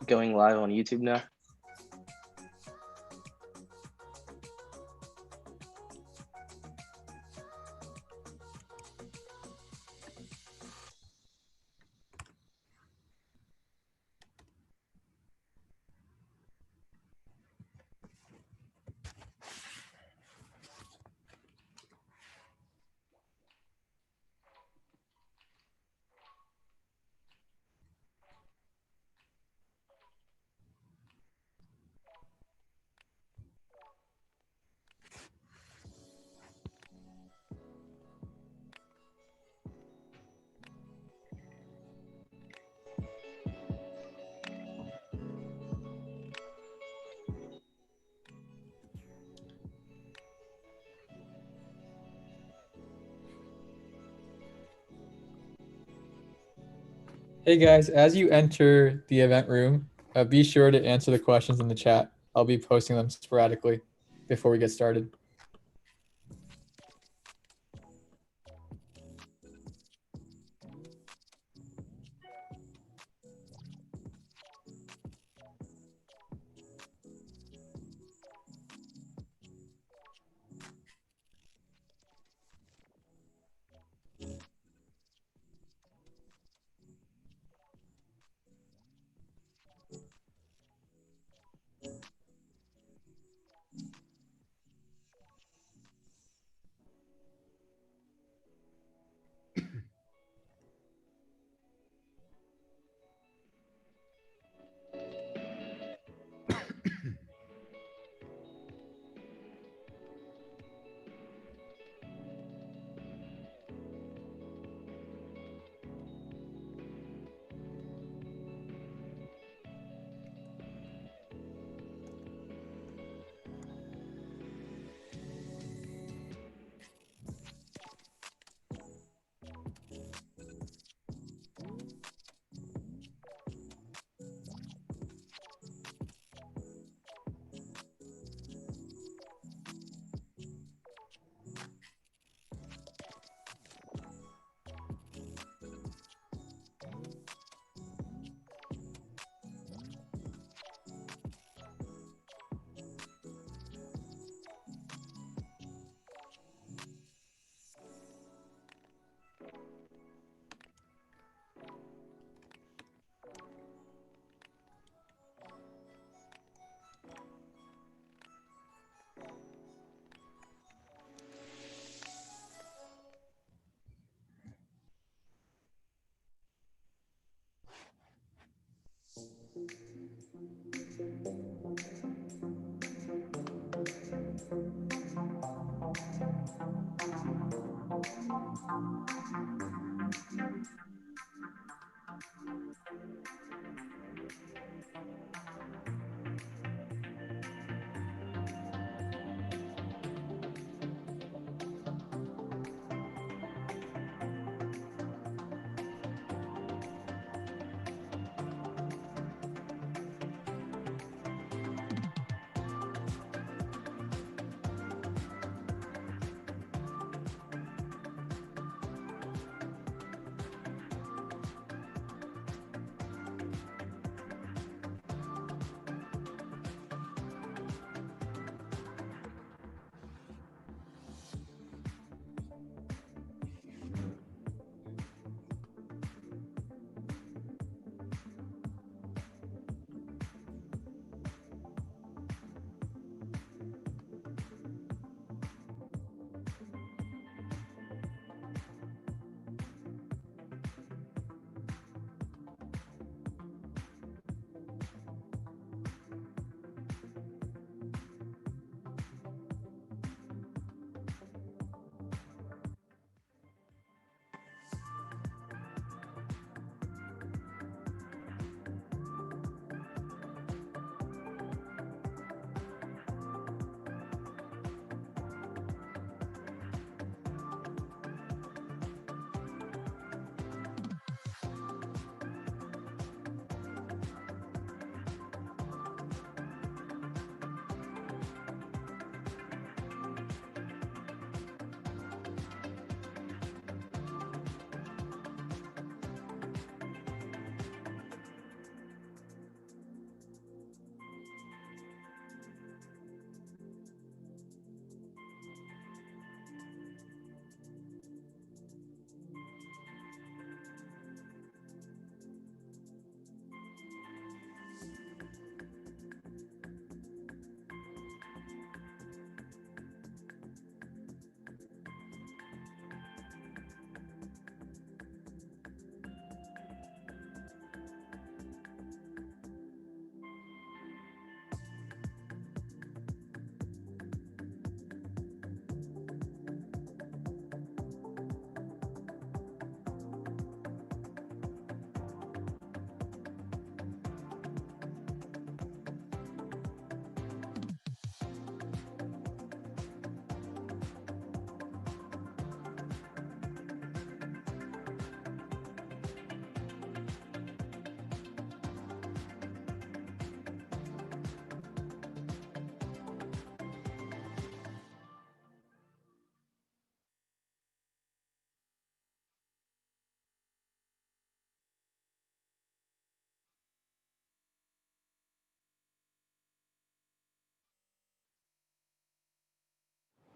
going live on YouTube now. Hey guys, as you enter the event room, be sure to answer the questions in the chat. I'll be posting them sporadically before we get started.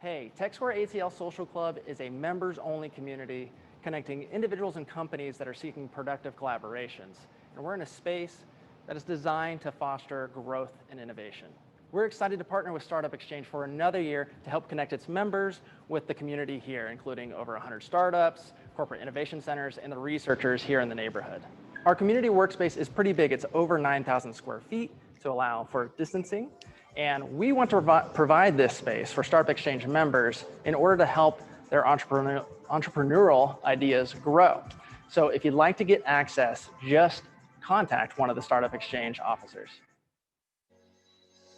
Hey, TechSquare ATL Social Club is a members-only community connecting individuals and companies that are seeking productive collaborations. And we're in a space that is designed to foster growth and innovation. We're excited to partner with Startup Exchange for another year to help connect its members with the community here, including over 100 startups, corporate innovation centers, and the researchers here in the neighborhood. Our community workspace is pretty big. It's over 9,000 square feet to allow for distancing. And we want to provide this space for Startup Exchange members in order to help their entrepreneurial ideas grow. So if you'd like to get access, just contact one of the Startup Exchange officers.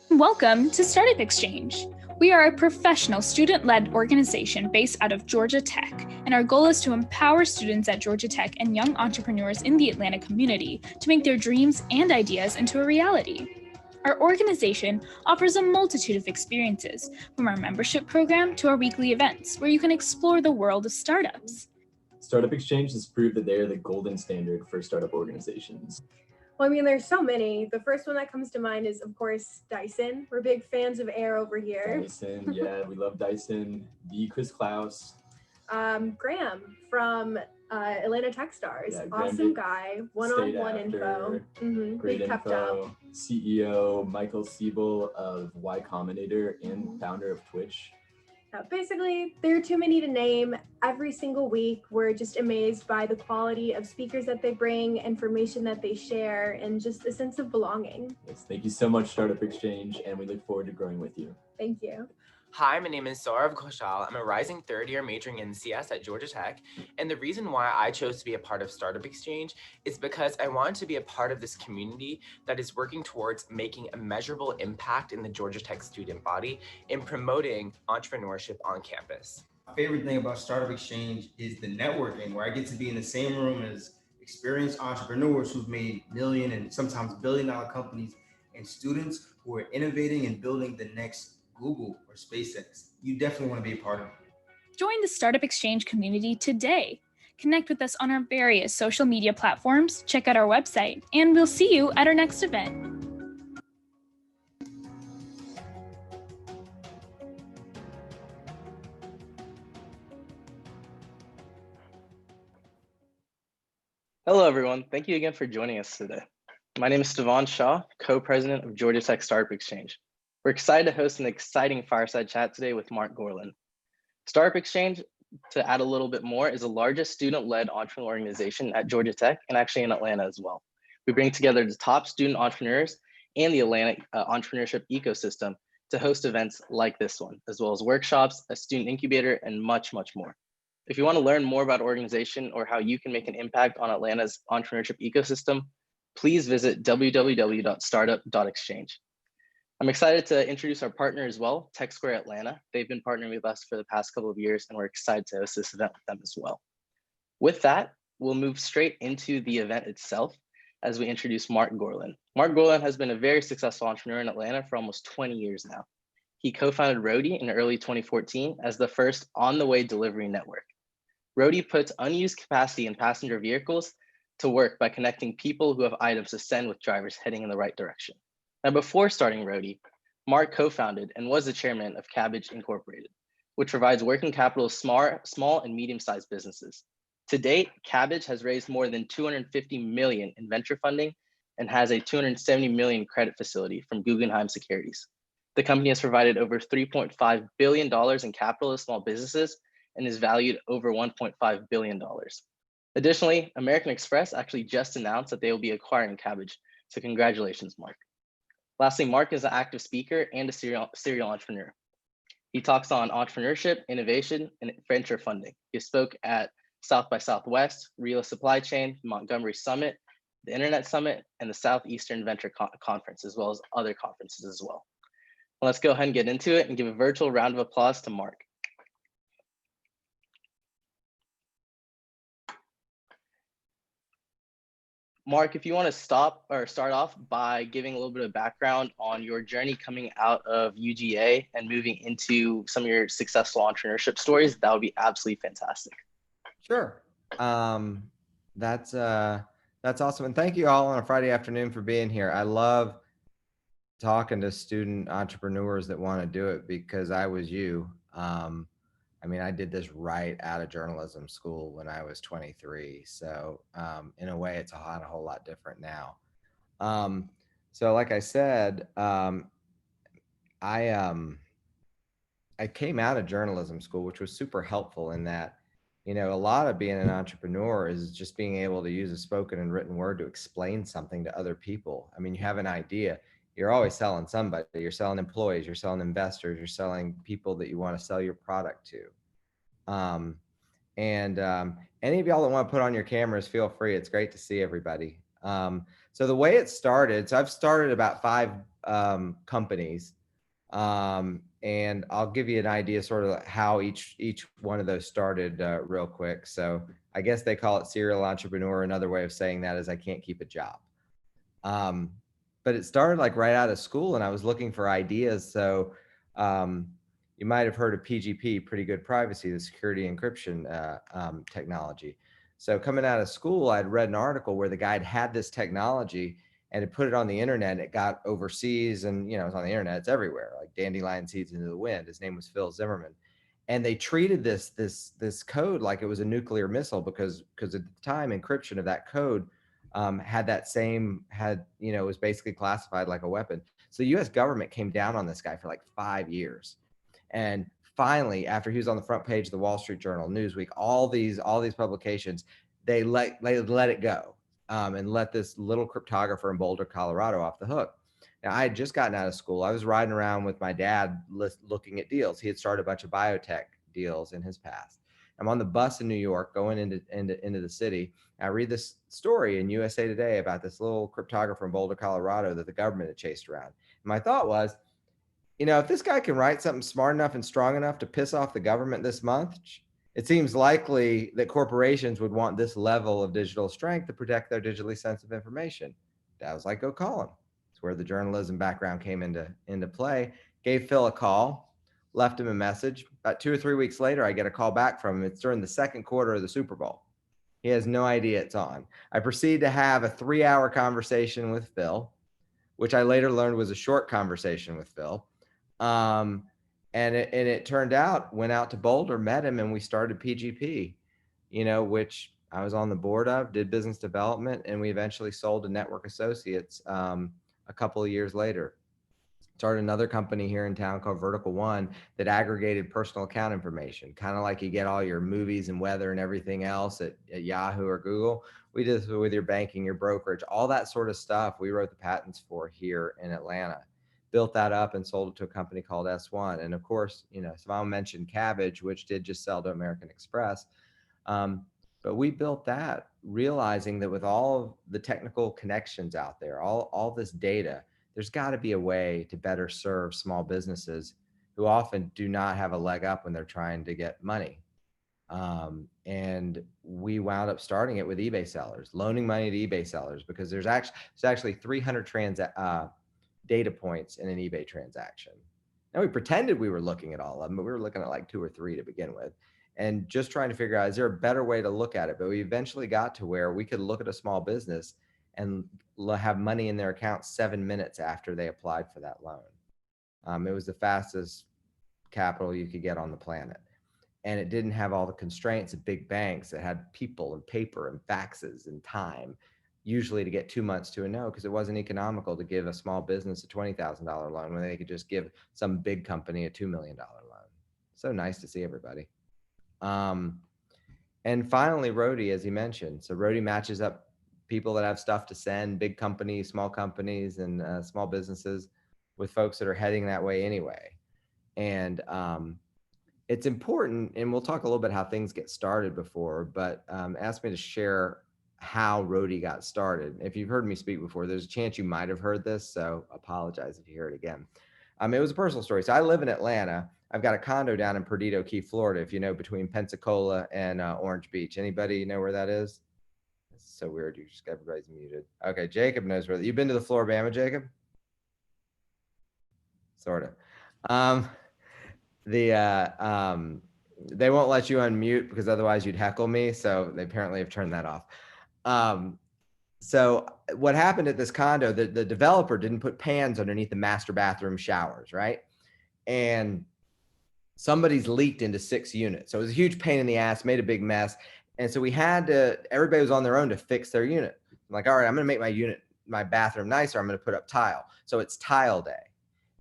Welcome to Startup Exchange. We are a professional student-led organization based out of Georgia Tech, and our goal is to empower students at Georgia Tech and young entrepreneurs in the Atlanta community to make their dreams and ideas into a reality. Our organization offers a multitude of experiences, from our membership program to our weekly events, where you can explore the world of startups. Startup Exchange has proved that they are the golden standard for startup organizations. Well, I mean, there's so many. The first one that comes to mind is, of course, Dyson. We're big fans of Air over here. Dyson, yeah, we love Dyson. The Chris Klaus. Graham from Atlanta Techstars. Yeah, awesome guy. One-on-one info. Great Big kept info. up. CEO Michael Siebel of Y Combinator and founder of Twitch. Basically, there are too many to name. Every single week, we're just amazed by the quality of speakers that they bring, information that they share, and just a sense of belonging. Yes, thank you so much, Startup Exchange, and we look forward to growing with you. Thank you. Hi, my name is Saurav Ghoshal. I'm a rising third year majoring in CS at Georgia Tech. And the reason why I chose to be a part of Startup Exchange is because I wanted to be a part of this community that is working towards making a measurable impact in the Georgia Tech student body in promoting entrepreneurship on campus. My favorite thing about Startup Exchange is the networking, where I get to be in the same room as experienced entrepreneurs who've made million and sometimes billion-dollar companies and students who are innovating and building the next Google or SpaceX. You definitely want to be a part of it. Join the Startup Exchange community today. Connect with us on our various social media platforms, check out our website, and we'll see you at our next event. Hello, everyone. Thank you again for joining us today. My name is Stevan Shaw, co-president of Georgia Tech Startup Exchange. We're excited to host an exciting fireside chat today with Marc Gorlin. Startup Exchange, to add a little bit more, is the largest student-led entrepreneurial organization at Georgia Tech and actually in Atlanta as well. We bring together the top student entrepreneurs and the Atlanta entrepreneurship ecosystem to host events like this one, as well as workshops, a student incubator, and much, much more. If you want to learn more about our organization or how you can make an impact on Atlanta's entrepreneurship ecosystem, please visit www.startup.exchange. I'm excited to introduce our partner as well, TechSquare Atlanta. They've been partnering with us for the past couple of years, and we're excited to host this event with them as well. With that, we'll move straight into the event itself as we introduce Marc Gorlin. Marc Gorlin has been a very successful entrepreneur in Atlanta for almost 20 years now. He co-founded Roadie in early 2014 as the first on-the-way delivery network. Rhodey puts unused capacity in passenger vehicles to work by connecting people who have items to send with drivers heading in the right direction. Now, before starting Rhodey, Marc co-founded and was the chairman of Kabbage Incorporated, which provides working capital to small and medium-sized businesses. To date, Kabbage has raised more than $250 million in venture funding and has a $270 million credit facility from Guggenheim Securities. The company has provided over $3.5 billion in capital to small businesses and is valued over $1.5 billion. Additionally, American Express actually just announced that they will be acquiring Kabbage, so congratulations, Marc. Lastly, Marc is an active speaker and a serial entrepreneur. He talks on entrepreneurship, innovation, and venture funding. He spoke at South by Southwest, Real Supply Chain, Montgomery Summit, the Internet Summit, and the Southeastern Venture Conference, as well as other conferences as well. Let's go ahead and get into it and give a virtual round of applause to Marc. Marc, if you want to start off by giving a little bit of background on your journey coming out of UGA and moving into some of your successful entrepreneurship stories, that would be absolutely fantastic. Sure. That's awesome. And thank you all on a Friday afternoon for being here. I love talking to student entrepreneurs that want to do it because I was you. I mean, I did this right out of journalism school when I was 23. So in a way, it's a whole lot different now. So like I said, I came out of journalism school, which was super helpful in that, you know, a lot of being an entrepreneur is just being able to use a spoken and written word to explain something to other people. I mean, you have an idea, you're always selling somebody, you're selling employees, you're selling investors, you're selling people that you want to sell your product to. Any of y'all that want to put on your cameras, feel free. It's great to see everybody. So the way it started, so I've started about 5 companies. And I'll give you an idea sort of how each one of those started real quick. So I guess they call it serial entrepreneur. Another way of saying that is I can't keep a job. But it started like right out of school and I was looking for ideas. So you might have heard of PGP, pretty good privacy, the security encryption technology. So coming out of school, I'd read an article where the guy had this technology and it put it on the internet and it got overseas and, you know, it's on the internet, it's everywhere, like dandelion seeds into the wind. His name was Phil Zimmerman. And they treated this code like it was a nuclear missile because at the time encryption of that code was basically classified like a weapon. So the US government came down on this guy for like 5 years. And finally, after he was on the front page of the Wall Street Journal, Newsweek, all these publications, they let it go. And let this little cryptographer in Boulder, Colorado off the hook. Now, I had just gotten out of school. I was riding around with my dad looking at deals. He had started a bunch of biotech deals in his past. I'm on the bus in New York going into the city. I read this story in USA Today about this little cryptographer in Boulder, Colorado that the government had chased around. And my thought was, you know, if this guy can write something smart enough and strong enough to piss off the government this month, it seems likely that corporations would want this level of digital strength to protect their digitally sensitive information. I was like, go call him. It's where the journalism background came into play. Gave Phil a call, left him a message. About 2 or 3 weeks later, I get a call back from him. It's during the second quarter of the Super Bowl. He has no idea it's on. I proceed to have a 3-hour conversation with Phil, which I later learned was a short conversation with Phil. And it turned out, went out to Boulder, met him, and we started PGP, you know, which I was on the board of, did business development, and we eventually sold to Network Associates a couple of years later. Started another company here in town called Vertical One that aggregated personal account information, kind of like you get all your movies and weather and everything else at Yahoo or Google. We did this with your banking, your brokerage, all that sort of stuff. We wrote the patents for here in Atlanta. Built that up and sold it to a company called S1. And of course, you know, Savannah mentioned Kabbage, which did just sell to American Express. But we built that realizing that with all the technical connections out there, all this data, there's got to be a way to better serve small businesses who often do not have a leg up when they're trying to get money. And we wound up starting it with eBay sellers, loaning money to eBay sellers, because there's actually 300 data points in an eBay transaction. Now we pretended we were looking at all of them, but we were looking at like 2 or 3 to begin with, and just trying to figure out, is there a better way to look at it? But we eventually got to where we could look at a small business and have money in their account 7 minutes after they applied for that loan. It was the fastest capital you could get on the planet. And it didn't have all the constraints of big banks that had people and paper and faxes and time, usually to get 2 months to a no, because it wasn't economical to give a small business a $20,000 loan when they could just give some big company a $2 million loan. So nice to see everybody. And finally, Rhodey, as he mentioned. So Rhodey matches up people that have stuff to send, big companies, small companies, and small businesses with folks that are heading that way anyway. And it's important, and we'll talk a little bit how things get started before, but asked me to share how Rhodey got started. If you've heard me speak before, there's a chance you might have heard this, so apologize if you hear it again. It was a personal story. So I live in Atlanta. I've got a condo down in Perdido Key, Florida, if you know, between Pensacola and Orange Beach. Anybody know where that is? It's so weird. You just everybody's muted. Okay, Jacob knows where. You've been to the Floribama, Jacob? Sort of. They won't let you unmute because otherwise you'd heckle me. So they apparently have turned that off. So what happened at this condo, the developer didn't put pans underneath the master bathroom showers, right? And somebody's leaked into 6 units. So it was a huge pain in the ass, made a big mess. And so we had to, everybody was on their own to fix their unit. I'm like, all right, I'm going to make my unit, my bathroom nicer. I'm going to put up tile. So it's tile day.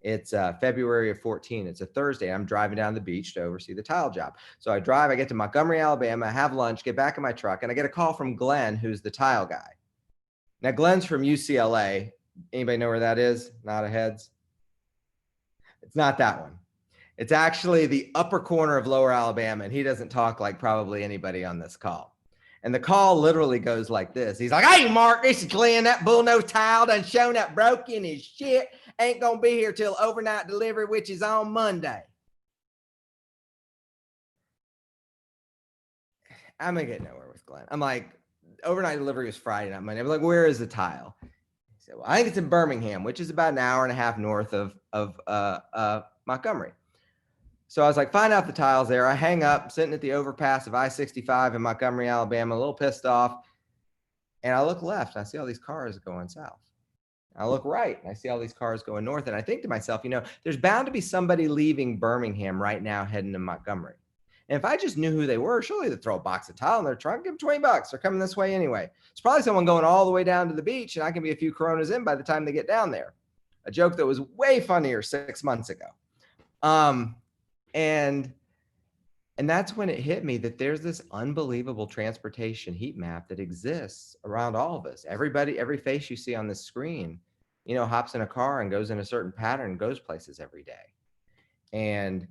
It's February of 14. It's a Thursday. I'm driving down the beach to oversee the tile job. So I drive, I get to Montgomery, Alabama, have lunch, get back in my truck, and I get a call from Glenn, who's the tile guy. Now, Glenn's from UCLA. Anybody know where that is? Nod of heads. It's not that one. It's actually the upper corner of Lower Alabama, and he doesn't talk like probably anybody on this call. And the call literally goes like this. He's like, hey, Marc, this is Glenn. That bullnose tile done shown up broken as shit. Ain't going to be here till overnight delivery, which is on Monday. I'm going to get nowhere with Glenn. I'm like, overnight delivery was Friday, not Monday. I'm like, where is the tile? He said, well, I think it's in Birmingham, which is about an hour and a half north of Montgomery. So I was like, find out the tiles there. I hang up, sitting at the overpass of I-65 in Montgomery, Alabama, a little pissed off. And I look left, and I see all these cars going south. I look right, and I see all these cars going north. And I think to myself, you know, there's bound to be somebody leaving Birmingham right now heading to Montgomery. And if I just knew who they were, surely they'd throw a box of tile in their trunk, give them $20. They're coming this way anyway. It's probably someone going all the way down to the beach, and I can be a few Coronas in by the time they get down there. A joke that was way funnier 6 months ago. And that's when it hit me that there's this unbelievable transportation heat map that exists around all of us. Everybody, every face you see on the screen, you know, hops in a car and goes in a certain pattern and goes places every day. And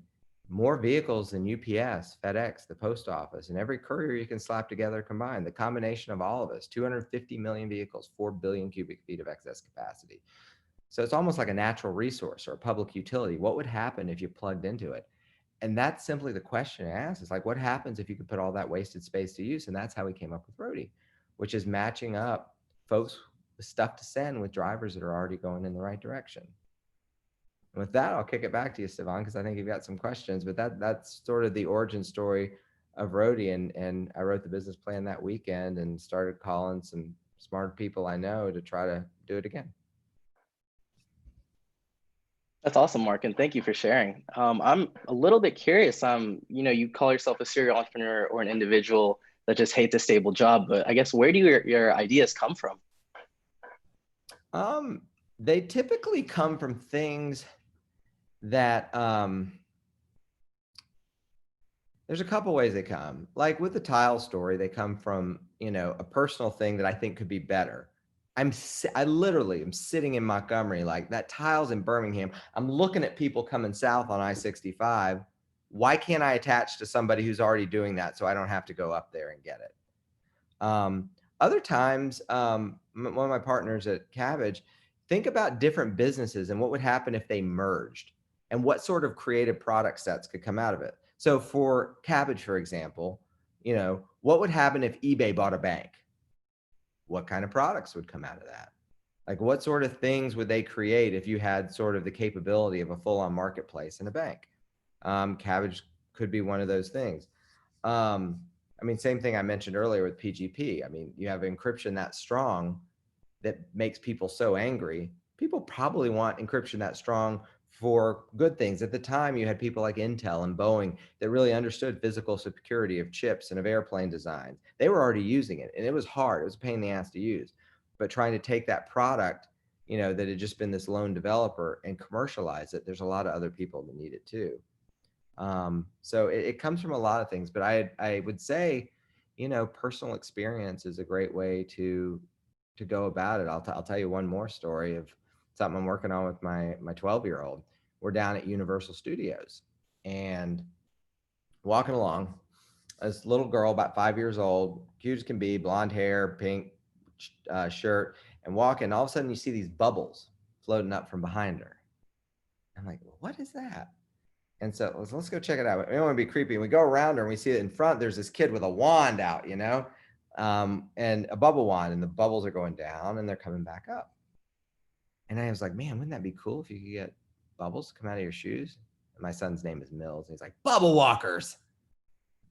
more vehicles than UPS, FedEx, the post office, and every courier you can slap together combined. The combination of all of us, 250 million vehicles, 4 billion cubic feet of excess capacity. So it's almost like a natural resource or a public utility. What would happen if you plugged into it? And that's simply the question I asked. It's like, what happens if you could put all that wasted space to use? And that's how we came up with Rhodey, which is matching up folks with stuff to send with drivers that are already going in the right direction. And with that, I'll kick it back to you, Sivan, because I think you've got some questions. But that's sort of the origin story of Rhodey. And I wrote the business plan that weekend and started calling some smart people I know to try to do it again. That's awesome, Marc, and thank you for sharing. I'm a little bit curious. You know, you call yourself a serial entrepreneur or an individual that just hates a stable job, but I guess where do your ideas come from? They typically come from things that there's a couple ways they come. Like with the tile story, they come from, you know, a personal thing that I think could be better. I literally am sitting in Montgomery, like that tile's in Birmingham. I'm looking at people coming south on I-65. Why can't I attach to somebody who's already doing that so I don't have to go up there and get it? Other times, one of my partners at Kabbage, think about different businesses and what would happen if they merged and what sort of creative product sets could come out of it. So for Kabbage, for example, you know, what would happen if eBay bought a bank? What kind of products would come out of that? Like what sort of things would they create if you had sort of the capability of a full-on marketplace in a bank? Kabbage could be one of those things. I mean, same thing I mentioned earlier with PGP. I mean, you have encryption that strong that makes people so angry. People probably want encryption that strong for good things. At the time, you had people like Intel and Boeing that really understood physical security of chips and of airplane designs. They were already using it, and it was hard. It was a pain in the ass to use. But trying to take that product, you know, that had just been this lone developer and commercialize it, there's a lot of other people that need it too. So it comes from a lot of things. But I would say, you know, personal experience is a great way to go about it. I'll tell you one more story of something I'm working on with my 12-year-old. We're down at Universal Studios and walking along. This little girl, about 5 years old, cute as can be, blonde hair, pink shirt, and walking. All of a sudden, you see these bubbles floating up from behind her. I'm like, what is that? And so let's go check it out. We don't want to be creepy. And we go around her and we see it in front. There's this kid with a wand out, you know, and a bubble wand, and the bubbles are going down and they're coming back up. And I was like, man, wouldn't that be cool if you could get bubbles to come out of your shoes? And my son's name is Mills. And he's like, bubble walkers.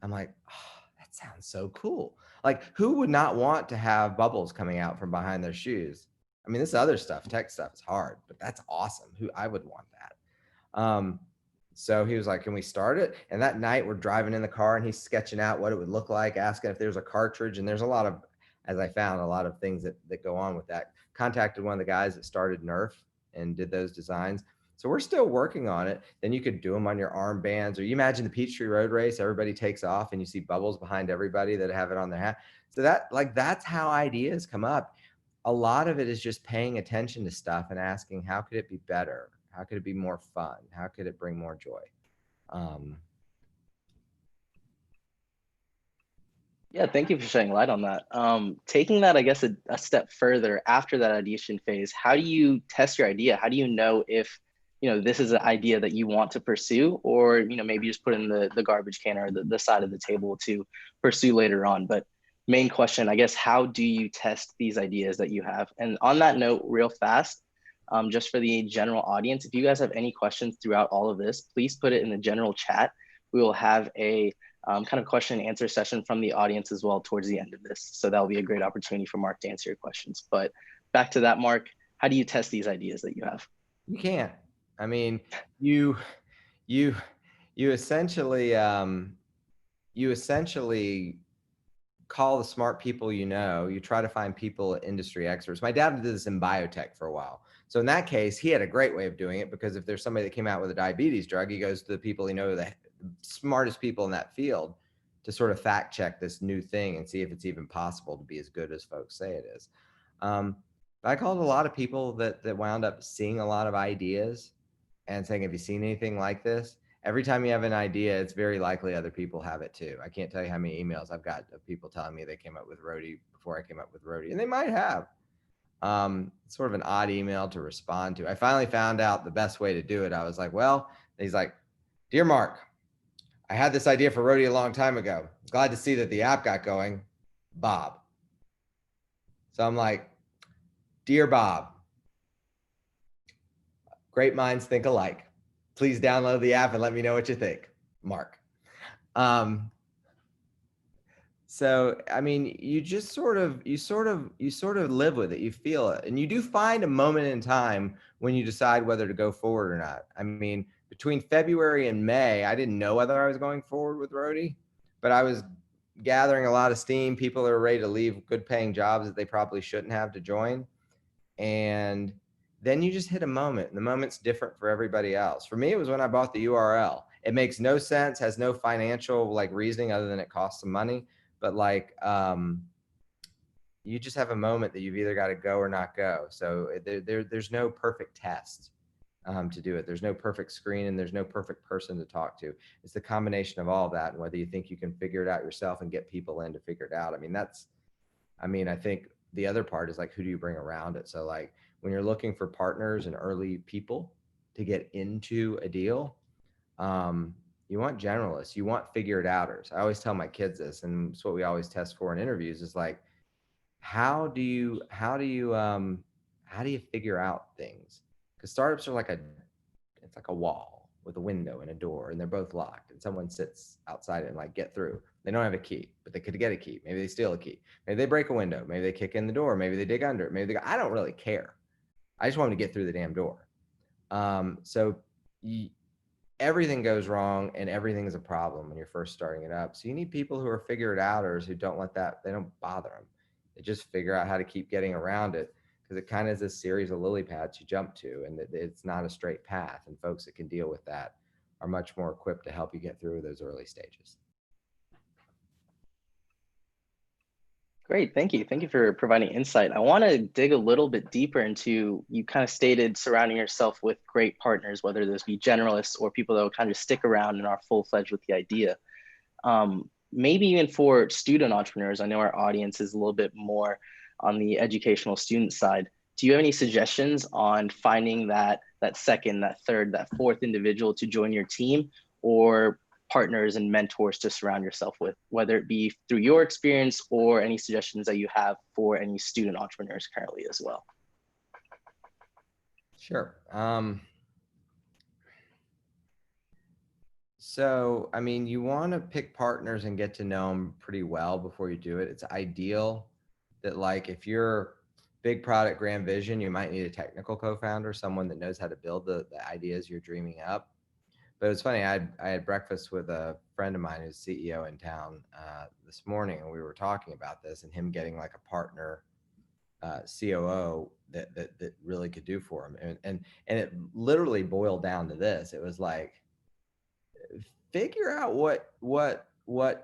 I'm like, oh, that sounds so cool. Like, who would not want to have bubbles coming out from behind their shoes? I mean, this other stuff, tech stuff is hard, but that's awesome. I would want that. So he was like, can we start it? And that night we're driving in the car and he's sketching out what it would look like, asking if there's a cartridge. And there's a lot of, as I found, a lot of things that go on with that. Contacted one of the guys that started Nerf and did those designs. So we're still working on it. Then you could do them on your armbands, or you imagine the Peachtree Road Race, everybody takes off and you see bubbles behind everybody that have it on their hat. So that's how ideas come up. A lot of it is just paying attention to stuff and asking, how could it be better? How could it be more fun? How could it bring more joy? Yeah, thank you for shedding light on that. Taking that, I guess, a step further after that ideation phase, how do you test your idea? How do you know if, this is an idea that you want to pursue, or, maybe just put in the garbage can or the side of the table to pursue later on? But main question, I guess, how do you test these ideas that you have? And on that note, real fast, just for the general audience, if you guys have any questions throughout all of this, please put it in the general chat. We will have a kind of question and answer session from the audience as well towards the end of this. So that'll be a great opportunity for Marc to answer your questions. But back to that, Marc, how do you test these ideas that you have? You can't. I mean, you essentially call the smart people, you try to find people, industry experts. My dad did this in biotech for a while. So in that case, he had a great way of doing it, because if there's somebody that came out with a diabetes drug, he goes to the people the smartest people in that field to sort of fact check this new thing and see if it's even possible to be as good as folks say it is. I called a lot of people that wound up seeing a lot of ideas and saying, have you seen anything like this? Every time you have an idea, it's very likely other people have it too. I can't tell you how many emails I've got of people telling me they came up with Rhodey before I came up with Rhodey, and they might have. Sort of an odd email to respond to. I finally found out the best way to do it. I was like, well, he's like, dear Marc, I had this idea for Rhodey a long time ago. Glad to see that the app got going. Bob. So I'm like, dear Bob, great minds think alike. Please download the app and let me know what you think. Marc. So, I mean, you just sort of live with it. You feel it. And you do find a moment in time when you decide whether to go forward or not. I mean, between February and May, I didn't know whether I was going forward with Rhodey, but I was gathering a lot of steam. People are ready to leave good paying jobs that they probably shouldn't have to join. And then you just hit a moment, and the moment's different for everybody else. For me, it was when I bought the URL. It makes no sense, has no financial reasoning other than it costs some money. But you just have a moment that you've either got to go or not go. So there's no perfect test to do it. There's no perfect screen, and there's no perfect person to talk to. It's the combination of all of that, and whether you think you can figure it out yourself and get people in to figure it out. I think the other part is who do you bring around it? So when you're looking for partners and early people to get into a deal, you want generalists, you want figure it outers. I always tell my kids this, and it's what we always test for in interviews, is how do you figure out things? Because startups are it's like a wall with a window and a door, and they're both locked, and someone sits outside it and get through. They don't have a key, but they could get a key. Maybe they steal a key. Maybe they break a window. Maybe they kick in the door. Maybe they dig under it. Maybe I don't really care. I just want them to get through the damn door. Everything goes wrong, and everything is a problem when you're first starting it up. So you need people who are figure it outers, who don't they don't bother them. They just figure out how to keep getting around it, because it kind of is this series of lily pads you jump to, and it's not a straight path. And folks that can deal with that are much more equipped to help you get through those early stages. Great, thank you. Thank you for providing insight. I want to dig a little bit deeper into, you kind of stated surrounding yourself with great partners, whether those be generalists or people that will kind of stick around and are full-fledged with the idea. Maybe even for student entrepreneurs, I know our audience is a little bit more on the educational student side. Do you have any suggestions on finding that second, that third, that fourth individual to join your team, or partners and mentors to surround yourself with, whether it be through your experience or any suggestions that you have for any student entrepreneurs currently as well? Sure. So, you want to pick partners and get to know them pretty well before you do it. It's ideal that if you're big product, grand vision, you might need a technical co-founder, someone that knows how to build the ideas you're dreaming up. But it was funny. I had breakfast with a friend of mine who's CEO in town this morning, and we were talking about this and him getting like a partner COO that really could do for him. And it literally boiled down to this. It was like, figure out what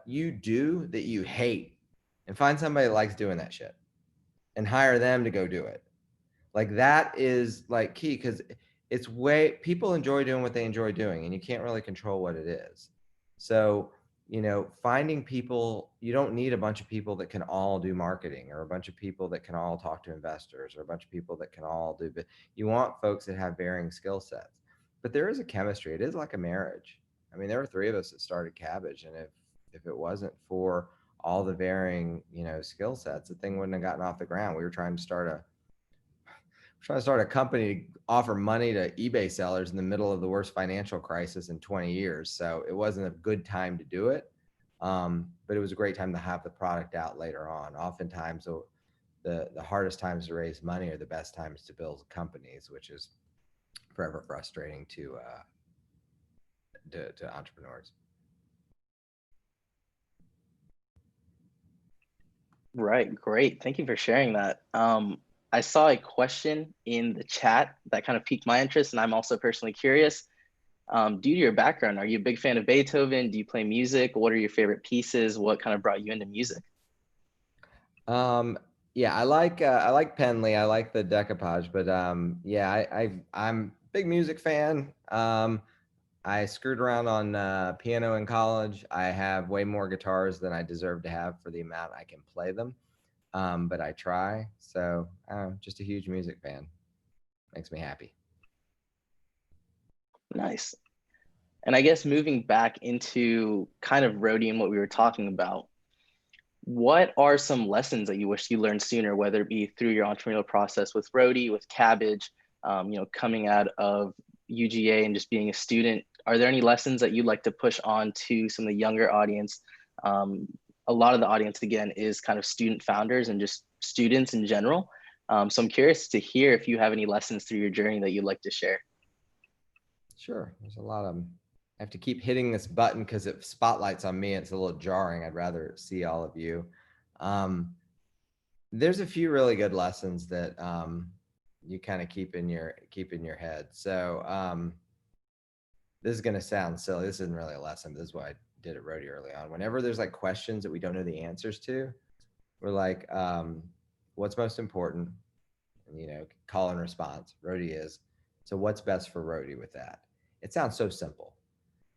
you do that you hate and find somebody that likes doing that shit and hire them to go do it. Like that is like key, because it's people enjoy doing what they enjoy doing, and you can't really control what it is. So, you know, finding people, you don't need a bunch of people that can all do marketing, or a bunch of people that can all talk to investors, or a bunch of people that can all do, but you want folks that have varying skill sets. But there is a chemistry. It is like a marriage. I mean, there were 3 of us that started Kabbage, and if it wasn't for all the varying, you know, skill sets, the thing wouldn't have gotten off the ground. We were trying to start a company to offer money to eBay sellers in the middle of the worst financial crisis in 20 years. So it wasn't a good time to do it. But it was a great time to have the product out later on. Oftentimes the hardest times to raise money are the best times to build companies, which is forever frustrating to entrepreneurs. Right, great. Thank you for sharing that. I saw a question in the chat that kind of piqued my interest, and I'm also personally curious. Due to your background, are you a big fan of Beethoven? Do you play music? What are your favorite pieces? What kind of brought you into music? Yeah, I like Penley. I like the decoupage, but yeah, I'm a big music fan. I screwed around on piano in college. I have way more guitars than I deserve to have for the amount I can play them. But I try. So just a huge music fan. Makes me happy. Nice. And I guess moving back into kind of Rhodey and what we were talking about, what are some lessons that you wish you learned sooner, whether it be through your entrepreneurial process with Rhodey, with Kabbage, you know, coming out of UGA and just being a student? Are there any lessons that you'd like to push on to some of the younger audience? A lot of the audience, again, is kind of student founders and just students in general. So I'm curious to hear if you have any lessons through your journey that you'd like to share. Sure. There's a lot of them. I have to keep hitting this button because it spotlights on me. It's a little jarring. I'd rather see all of you. There's a few really good lessons that you kind of keep in your head. So this is going to sound silly. This isn't really a lesson, but this is why I did it Rhodey early on. Whenever there's like questions that we don't know the answers to, we're like, what's most important? And, you know, call and response. Rhodey is, so what's best for Rhodey with that? It sounds so simple,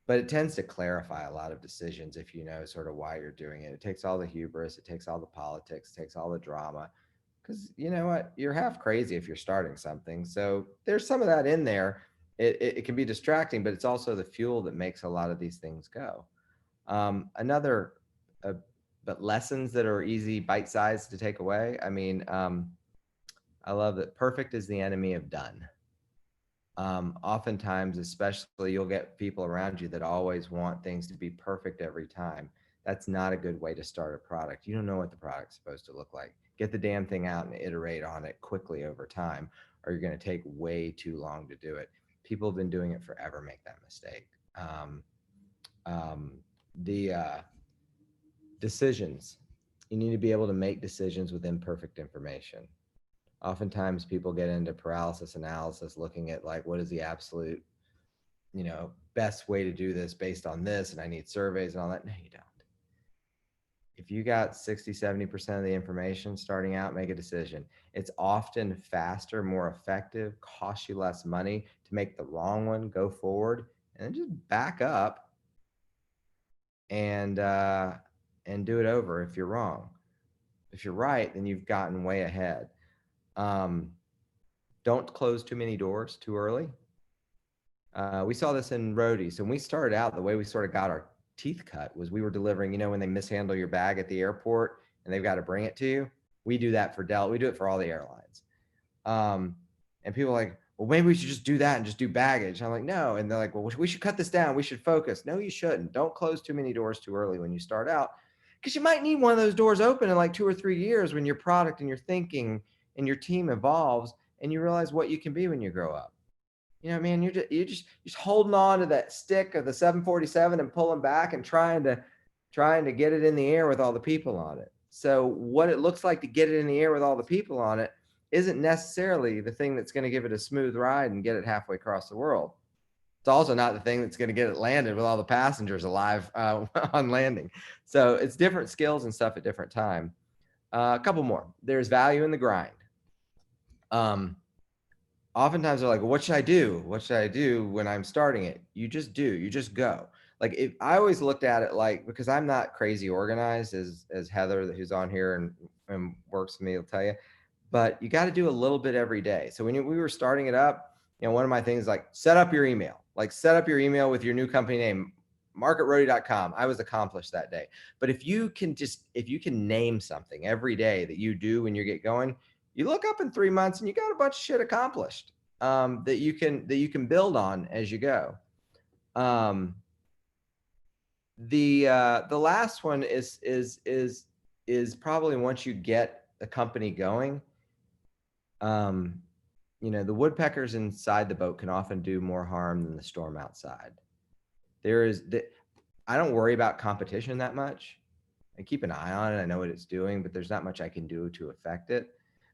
but it tends to clarify a lot of decisions if you know sort of why you're doing it. It takes all the hubris, it takes all the politics, it takes all the drama, because you know what? You're half crazy if you're starting something. So there's some of that in there. It can be distracting, but it's also the fuel that makes a lot of these things go. But lessons that are easy, bite-sized to take away. I mean, I love that perfect is the enemy of done. Oftentimes, especially, you'll get people around you that always want things to be perfect every time. That's not a good way to start a product. You don't know what the product's supposed to look like. Get the damn thing out and iterate on it quickly over time, or you're going to take way too long to do it. People have been doing it forever, make that mistake. Decisions. You need to be able to make decisions with imperfect information. Oftentimes people get into paralysis analysis, looking at like, what is the absolute, you know, best way to do this based on this, and I need surveys and all that. No, you don't. If you got 60, 70% of the information starting out, make a decision. It's often faster, more effective, costs you less money to make the wrong one go forward, and then just back up and do it over if you're wrong. If you're right, then you've gotten way ahead. Don't close too many doors too early. We saw this in Rhodey. So when we started out, the way we sort of got our teeth cut was we were delivering, you know, when they mishandle your bag at the airport and they've got to bring it to you. We do that for Dell. We do it for all the airlines. And people are like, well, maybe we should just do that and just do baggage. I'm like, no. And they're like, well, we should cut this down. We should focus. No, you shouldn't. Don't close too many doors too early when you start out, because you might need one of those doors open in like 2 or 3 years when your product and your thinking and your team evolves and you realize what you can be when you grow up. You know, man, you're just holding on to that stick of the 747 and pulling back and trying to get it in the air with all the people on it. So what it looks like to get it in the air with all the people on it isn't necessarily the thing that's going to give it a smooth ride and get it halfway across the world. It's also not the thing that's going to get it landed with all the passengers alive on landing. So it's different skills and stuff at different time. A couple more. There's value in the grind. Oftentimes they're like, what should I do? What should I do when I'm starting it? You just do, you just go. Like if I always looked at it like, because I'm not crazy organized as Heather, who's on here and works with me, will tell you, but you got to do a little bit every day. So when we were starting it up, you know, one of my things is like set up your email, with your new company name, marc@rhodey.com. I was accomplished that day. But if you can name something every day that you do when you get going, you look up in 3 months and you got a bunch of shit accomplished that you can build on as you go. The last one is probably once you get a company going, you know, the woodpeckers inside the boat can often do more harm than the storm outside. I don't worry about competition that much. I keep an eye on it. I know what it's doing, but there's not much I can do to affect it.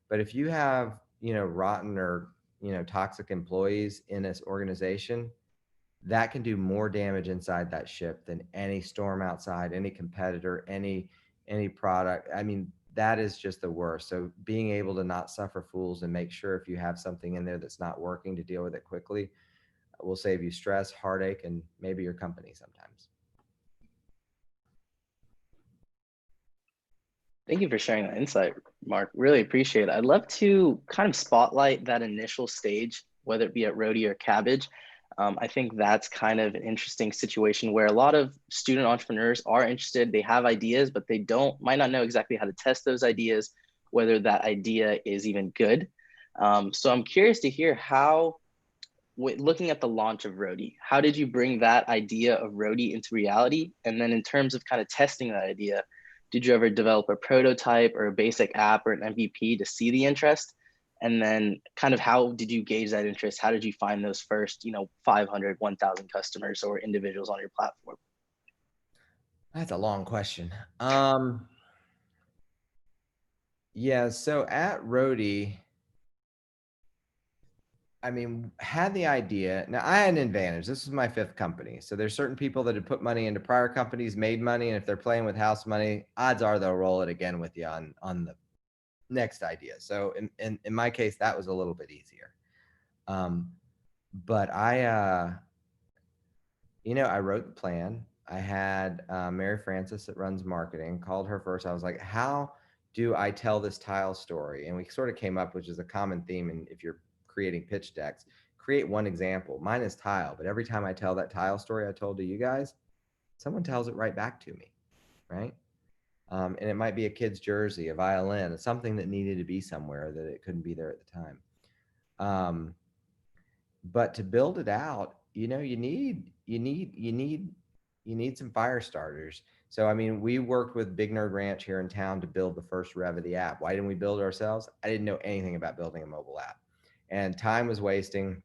But if you have, you know, rotten or, you know, toxic employees in this organization, that can do more damage inside that ship than any storm outside, any competitor, any product. I mean, that is just the worst. So being able to not suffer fools and make sure if you have something in there that's not working to deal with it quickly will save you stress, heartache, and maybe your company sometimes. Thank you for sharing that insight, Marc. Really appreciate it. I'd love to kind of spotlight that initial stage, whether it be at Rhodey or Kabbage. I think that's kind of an interesting situation where a lot of student entrepreneurs are interested. They have ideas, but they might not know exactly how to test those ideas, whether that idea is even good. So I'm curious to hear how, looking at the launch of Rhodey, how did you bring that idea of Rhodey into reality? And then in terms of kind of testing that idea, did you ever develop a prototype or a basic app or an MVP to see the interest? And then kind of how did you gauge that interest? How did you find those first, 500, 1,000 customers or individuals on your platform? That's a long question. Yeah, so at Rhodey, I mean, had the idea. Now I had an advantage. This was my 5th company. So there's certain people that had put money into prior companies, made money. And if they're playing with house money, odds are they'll roll it again with you on the next idea. So in my case, that was a little bit easier. But I wrote the plan. I had Mary Frances that runs marketing, called her first. I was like, how do I tell this tile story? And we sort of came up, which is a common theme. And if you're creating pitch decks, create one example. Mine is tile, but every time I tell that tile story I told to you guys, someone tells it right back to me, right? And it might be a kid's jersey, a violin, something that needed to be somewhere that it couldn't be there at the time. But to build it out, you need some fire starters. So, I mean, we worked with Big Nerd Ranch here in town to build the first rev of the app. Why didn't we build it ourselves? I didn't know anything about building a mobile app, and time was wasting.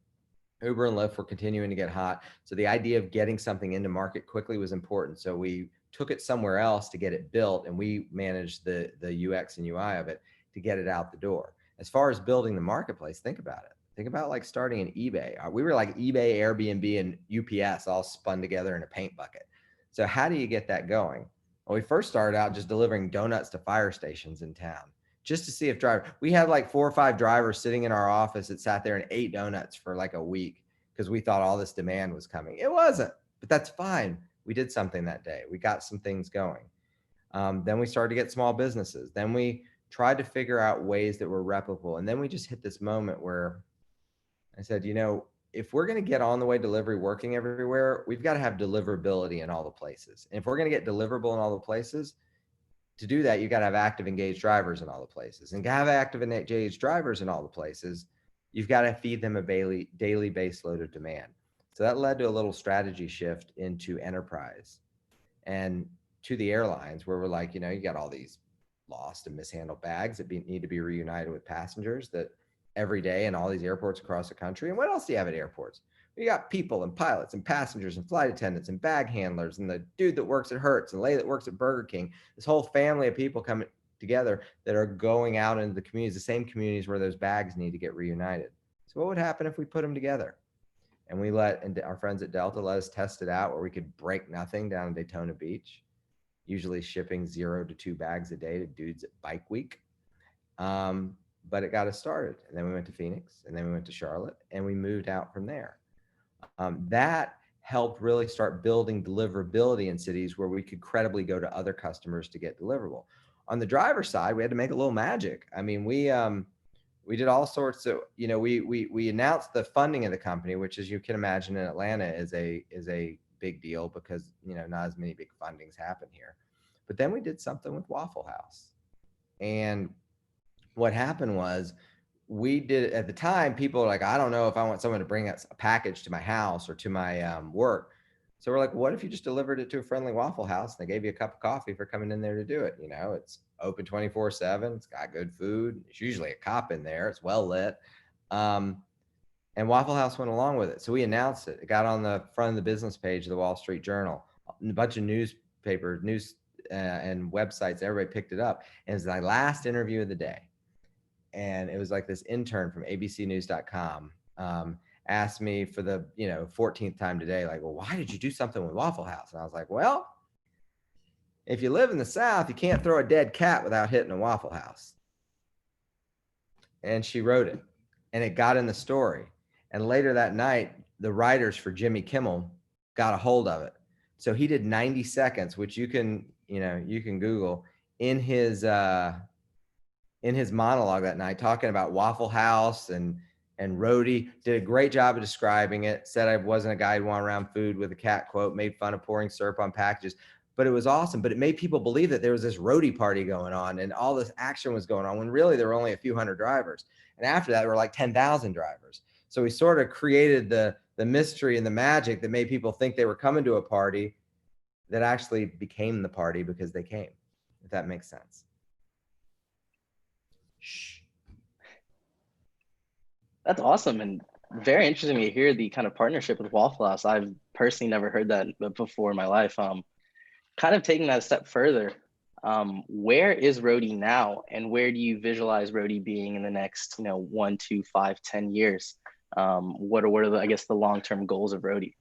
Uber and Lyft were continuing to get hot. So the idea of getting something into market quickly was important. So we took it somewhere else to get it built, and we managed the UX and UI of it to get it out the door. As far as building the marketplace, think about it. Think about like starting an eBay. We were like eBay, Airbnb, and UPS all spun together in a paint bucket. So how do you get that going? Well, we first started out just delivering donuts to fire stations in town, just to see if we had like 4 or 5 drivers sitting in our office that sat there and ate donuts for like a week because we thought all this demand was coming. It wasn't, but that's fine. We did something that day. We got some things going. Then we started to get small businesses. Then we tried to figure out ways that were replicable. And then we just hit this moment where I said, if we're going to get on the way delivery working everywhere, we've got to have deliverability in all the places. And if we're going to get deliverable in all the places, to do that, you got to have active, engaged drivers in all the places. And to have active and engaged drivers in all the places, you've got to feed them a daily base load of demand. So that led to a little strategy shift into enterprise and to the airlines, where we're like, you got all these lost and mishandled bags that need to be reunited with passengers that every day in all these airports across the country. And what else do you have at airports? You got people and pilots and passengers and flight attendants and bag handlers and the dude that works at Hertz and the lady that works at Burger King. This whole family of people coming together that are going out into the communities, the same communities where those bags need to get reunited. So what would happen if we put them together? And we and our friends at Delta let us test it out where we could break nothing down in Daytona Beach, usually shipping 0 to 2 bags a day to dudes at Bike Week. But it got us started. And then we went to Phoenix, and then we went to Charlotte, and we moved out from there. That helped really start building deliverability in cities where we could credibly go to other customers to get deliverable. On the driver side, we had to make a little magic. I mean, we did all sorts of, we announced the funding of the company, which, as you can imagine, in Atlanta is a big deal because, not as many big fundings happen here. But then we did something with Waffle House. And what happened was, we did, at the time, people were like, I don't know if I want someone to bring a package to my house or to my work. So we're like, what if you just delivered it to a friendly Waffle House and they gave you a cup of coffee for coming in there to do it? It's open 24/7. It's got good food. There's usually a cop in there. It's well lit. And Waffle House went along with it. So we announced it. It got on the front of the business page of the Wall Street Journal. A bunch of newspapers, and websites, everybody picked it up. And it was my last interview of the day. And it was like this intern from abcnews.com asked me for the 14th time today, like, well, why did you do something with Waffle House? And I was like, well, if you live in the South, you can't throw a dead cat without hitting a Waffle House. And she wrote it, and it got in the story. And later that night, the writers for Jimmy Kimmel got a hold of it. So he did 90 seconds, which you can Google, in his monologue that night, talking about Waffle House and Rhodey. Did a great job of describing it. Said I wasn't a guy who went around food with a cat quote, made fun of pouring syrup on packages, but it was awesome. But it made people believe that there was this Rhodey party going on and all this action was going on, when really there were only a few hundred drivers. And after that, there were like 10,000 drivers. So we sort of created the mystery and the magic that made people think they were coming to a party that actually became the party because they came, if that makes sense. Shh. That's awesome, and very interesting to hear the kind of partnership with Waffle House. I've personally never heard that before in my life. Kind of taking that a step further, where is Rhodey now, and where do you visualize Rhodey being in the next 1, 2, 5, 10 years? What are the long-term goals of Rhodey?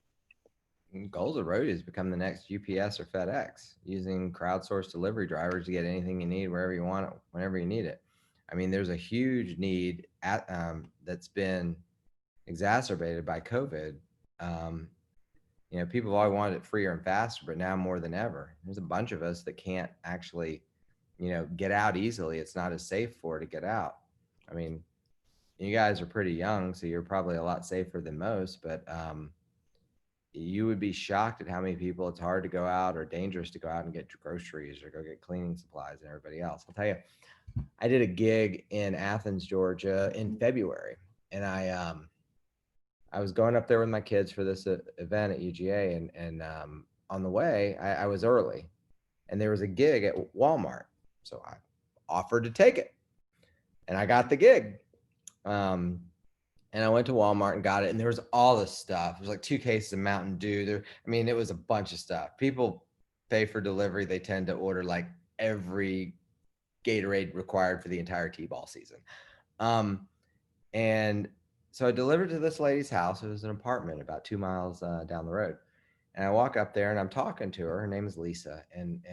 Goals of Rhodey is become the next UPS or FedEx, using crowdsourced delivery drivers to get anything you need wherever you want it, whenever you need it. I mean, there's a huge need that's been exacerbated by COVID. People have always wanted it freer and faster, but now more than ever, there's a bunch of us that can't actually, get out easily. It's not as safe to get out. I mean, you guys are pretty young, so you're probably a lot safer than most, but you would be shocked at how many people it's hard to go out or dangerous to go out and get groceries or go get cleaning supplies and everybody else. I'll tell you, I did a gig in Athens, Georgia in February, and I was going up there with my kids for this event at UGA, and on the way, I was early, and there was a gig at Walmart, so I offered to take it, and I got the gig. And I went to Walmart and got it, and there was all this stuff. There was like 2 cases of Mountain Dew. It was a bunch of stuff. People pay for delivery. They tend to order like every Gatorade required for the entire T-ball season. And so I delivered to this lady's house. It was an apartment about 2 miles down the road. And I walk up there and I'm talking to her. Her name is Lisa, and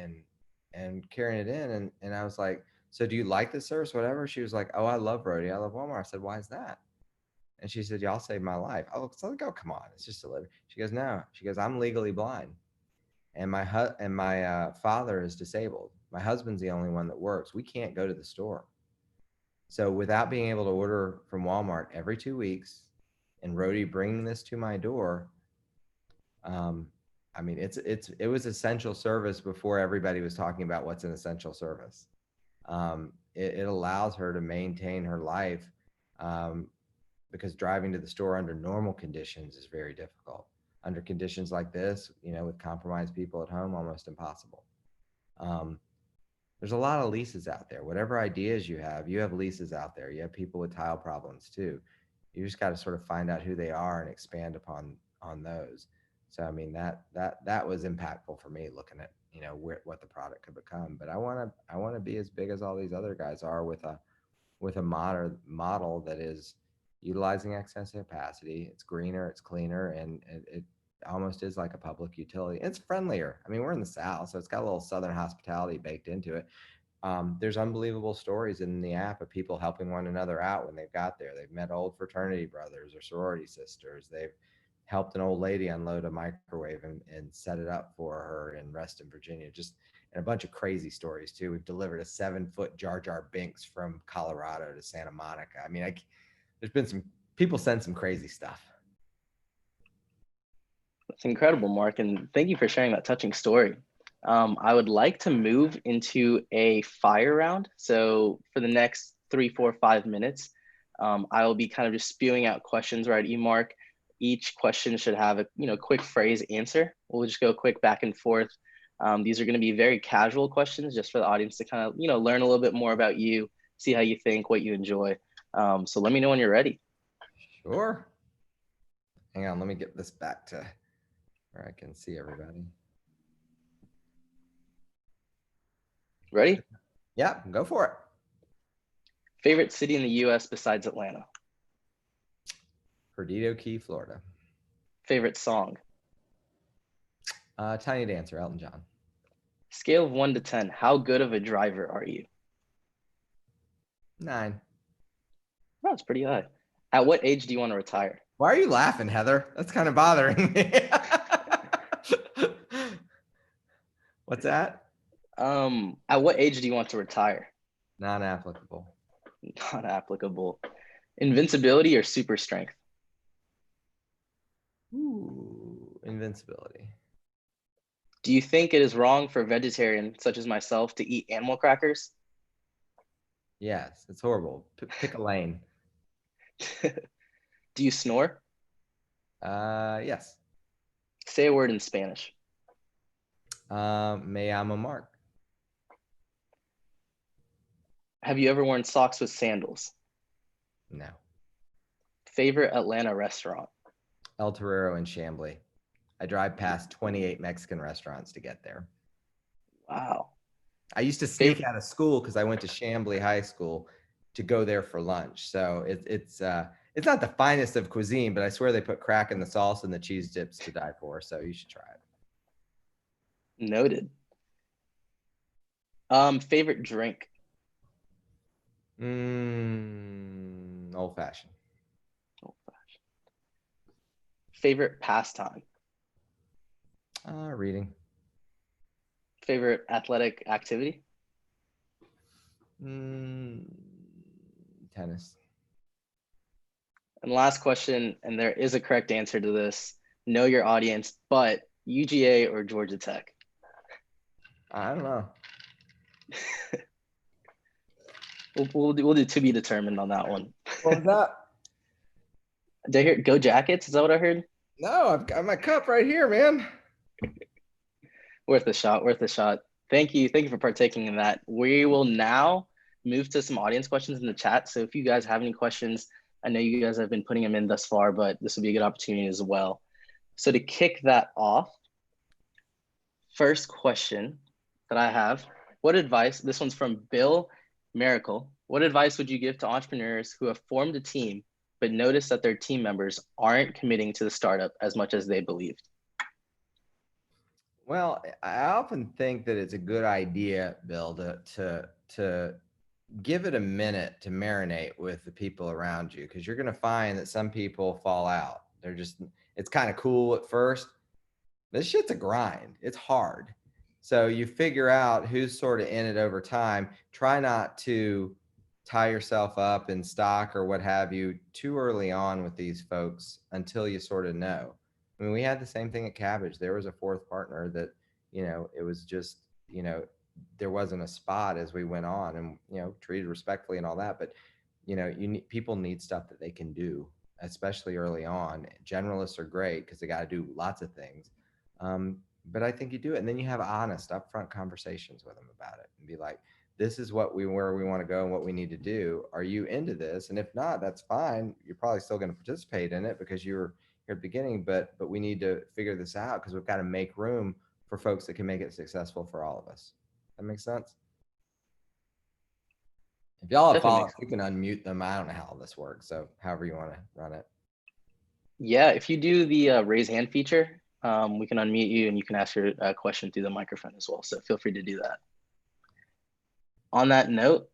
carrying it in. And I was like, so do you like this service, whatever? She was like, oh, I love Rhodey. I love Walmart. I said, why is that? And she said, y'all saved my life. Oh, come on. It's just delivery. She goes, no. She goes, I'm legally blind. And my father is disabled. My husband's the only one that works. We can't go to the store. So without being able to order from Walmart every 2 weeks and Rhodey bringing this to my door, it was essential service before everybody was talking about what's an essential service. It allows her to maintain her life, because driving to the store under normal conditions is very difficult. Under conditions like this, with compromised people at home, almost impossible. there's a lot of leases out there. Whatever ideas you have leases out there. You have people with tile problems too. You just got to sort of find out who they are and expand upon on those. So I mean that was impactful for me, looking at, you know, what the product could become. But I want to be as big as all these other guys are, with a model that is utilizing excess capacity. It's greener, it's cleaner, and it almost is like a public utility. It's friendlier. I mean, we're in the South, so it's got a little Southern hospitality baked into it. There's unbelievable stories in the app of people helping one another out when they've got there. They've met old fraternity brothers or sorority sisters. They've helped an old lady unload a microwave and set it up for her in Reston, Virginia. Just, and a bunch of crazy stories too. We've delivered a 7-foot Jar Jar Binks from Colorado to Santa Monica. I mean, there's been some people send some crazy stuff. That's incredible, Marc, and thank you for sharing that touching story. I would like to move into a fire round. So for the next 3, 4, 5 minutes, I will be kind of just spewing out questions right at you, Marc. Each question should have a quick phrase answer. We'll just go quick back and forth. These are going to be very casual questions, just for the audience to kind of learn a little bit more about you, see how you think, what you enjoy. So let me know when you're ready. Sure. Hang on, let me get this back to where I can see everybody. Ready? Yeah, go for it. Favorite city in the US besides Atlanta? Perdido Key, Florida. Favorite song? Tiny Dancer, Elton John. Scale of 1 to 10, how good of a driver are you? 9. Oh, that's pretty high. At what age do you want to retire? Why are you laughing, Heather? That's kind of bothering me. What's that? At what age do you want to retire? Non-applicable. Not applicable. Invincibility or super strength? Ooh, invincibility. Do you think it is wrong for a vegetarian such as myself to eat animal crackers? Yes, it's horrible. Pick a lane. Do you snore? Yes. Say a word in Spanish. Me llamo Marc. Have you ever worn socks with sandals? No. Favorite Atlanta restaurant? El Torero in Chamblee. I drive past 28 Mexican restaurants to get there. Wow. I used to sneak out of school because I went to Chamblee High School to go there for lunch. So it's not the finest of cuisine, but I swear they put crack in the sauce and the cheese dips to die for. So you should try it. Noted. Favorite drink? Old fashioned. Old fashioned. Favorite pastime? Reading. Favorite athletic activity? Tennis. And last question, and there is a correct answer to this. Know your audience, but UGA or Georgia Tech? I don't know. We'll do to be determined on that one. What was that? Did I hear Go Jackets? Is that what I heard? No, I've got my cup right here, man. Worth a shot, worth a shot. Thank you for partaking in that. We will now move to some audience questions in the chat. So if you guys have any questions, I know you guys have been putting them in thus far, but this will be a good opportunity as well. So to kick that off, first question that I have, what advice, this one's from Bill Miracle, what advice would you give to entrepreneurs who have formed a team but notice that their team members aren't committing to the startup as much as they believed? Well, I often think that it's a good idea, Bill, to give it a minute to marinate with the people around you, because you're going to find that some people fall out. It's kind of cool at first. This shit's a grind. It's hard. So you figure out who's sort of in it over time. Try not to tie yourself up in stock or what have you too early on with these folks until you sort of know. I mean, we had the same thing at Kabbage. There was a fourth partner that, it was just, there wasn't a spot as we went on and, treated respectfully and all that. But, people need stuff that they can do, especially early on. Generalists are great because they got to do lots of things. but I think you do it. And then you have honest, upfront conversations with them about it and be like, this is where we want to go and what we need to do. Are you into this? And if not, that's fine. You're probably still going to participate in it because you're here at the beginning, but we need to figure this out because we've got to make room for folks that can make it successful for all of us. That makes sense? If y'all have follow-ups, you can unmute them. I don't know how all this works. So however you want to run it. Yeah, if you do the raise hand feature, we can unmute you and you can ask your question through the microphone as well. So feel free to do that. On that note,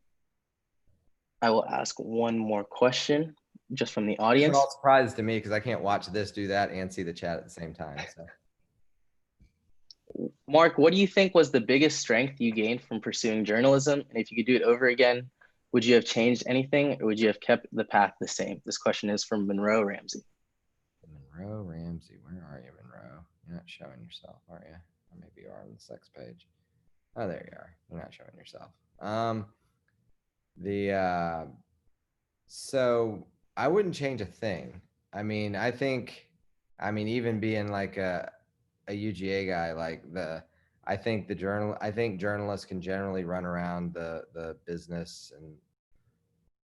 I will ask one more question just from the audience. It's all surprises to me because I can't watch this, do that, and see the chat at the same time. So. Marc, what do you think was the biggest strength you gained from pursuing journalism? And if you could do it over again, would you have changed anything or would you have kept the path the same? This question is from Monroe Ramsey. Monroe Ramsey, where are you, Monroe? You're not showing yourself, are you? Or maybe you are on the sex page. Oh, there you are. You're not showing yourself. So I wouldn't change a thing. I mean, even being like a UGA guy, I think journalists can generally run around the business, and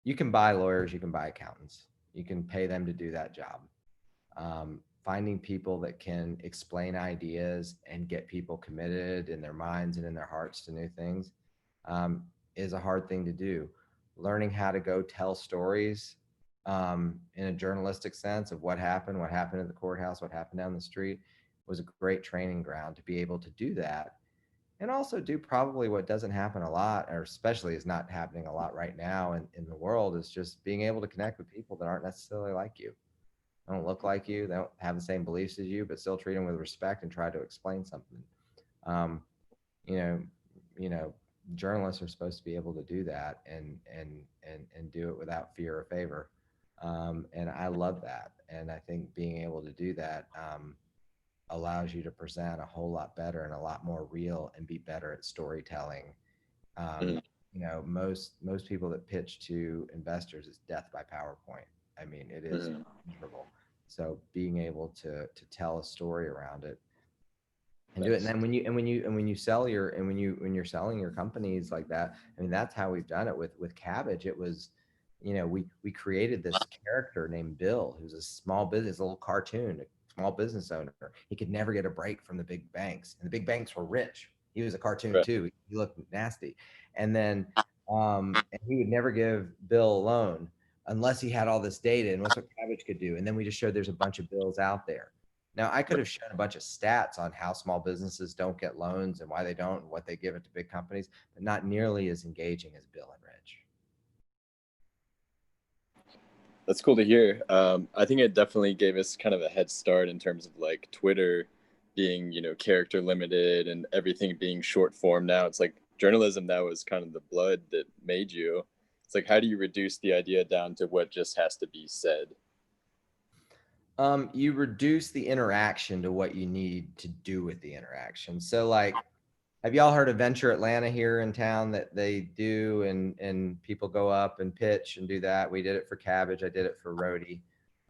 you can buy lawyers, you can buy accountants, you can pay them to do that job. Finding people that can explain ideas and get people committed in their minds and in their hearts to new things is a hard thing to do. Learning how to go tell stories in a journalistic sense of what happened at the courthouse, what happened down the street was a great training ground to be able to do that. And also do probably what doesn't happen a lot, or especially is not happening a lot right now in the world, is just being able to connect with people that aren't necessarily like you. They don't look like you, they don't have the same beliefs as you, but still treat them with respect and try to explain something. Journalists are supposed to be able to do that and do it without fear or favor. And I love that. And I think being able to do that allows you to present a whole lot better and a lot more real and be better at storytelling. Most people that pitch to investors is death by PowerPoint. I mean, it is miserable. So being able to tell a story around it and do it. And then when you're selling your companies like that, I mean, that's how we've done it with Kabbage. It was, we created this character named Bill, who's a small business, a little cartoon, a small business owner. He could never get a break from the big banks, and the big banks were rich. He was a cartoon too. He looked nasty. And then and he would never give Bill a loan unless he had all this data and what's what Kabbage could do. And then we just showed there's a bunch of bills out there. Now, I could have shown a bunch of stats on how small businesses don't get loans and why they don't and what they give it to big companies, but not nearly as engaging as Bill and Rich. That's cool to hear. I think it definitely gave us kind of a head start in terms of like Twitter being, character limited and everything being short form now. It's like journalism, that was kind of the blood that made you. It's like, how do you reduce the idea down to what just has to be said? You reduce the interaction to what you need to do with the interaction. So like, have y'all heard of Venture Atlanta here in town that they do and people go up and pitch and do that? We did it for Kabbage. I did it for Rhodey.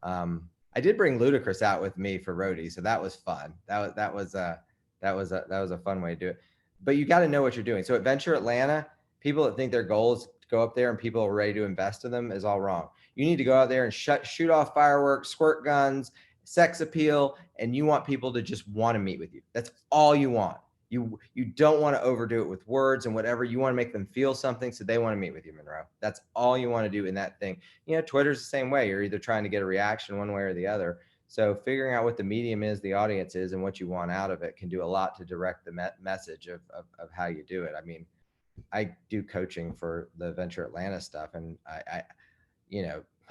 I did bring Ludacris out with me for Rhodey, so that was fun. That was a fun way to do it. But you got to know what you're doing. So at Venture Atlanta, people that think their goal is to go up there and people are ready to invest in them is all wrong. You need to go out there and shoot off fireworks, squirt guns, sex appeal, and you want people to just want to meet with you. That's all you want. You don't want to overdo it with words and whatever. You want to make them feel something so they want to meet with you, Monroe. That's all you want to do in that thing. Twitter's the same way. You're either trying to get a reaction one way or the other. So figuring out what the medium is, the audience is, and what you want out of it can do a lot to direct the message of how you do it. I mean, I do coaching for the Venture Atlanta stuff, and I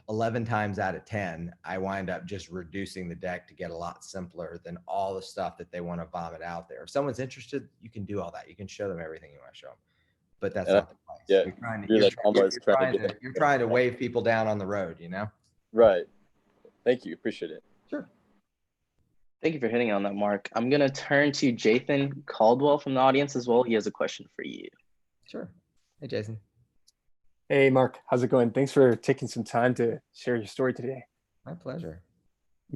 11 times out of 10, I wind up just reducing the deck to get a lot simpler than all the stuff that they want to vomit out there. If someone's interested, you can do all that. You can show them everything you want to show them, but that's not the place. Yeah, you're trying to wave people down on the road, Right. Thank you. Appreciate it. Sure. Thank you for hitting on that, Marc. I'm going to turn to Jathan Caldwell from the audience as well. He has a question for you. Sure. Hey, Jason. Hey, Marc, how's it going? Thanks for taking some time to share your story today. My pleasure.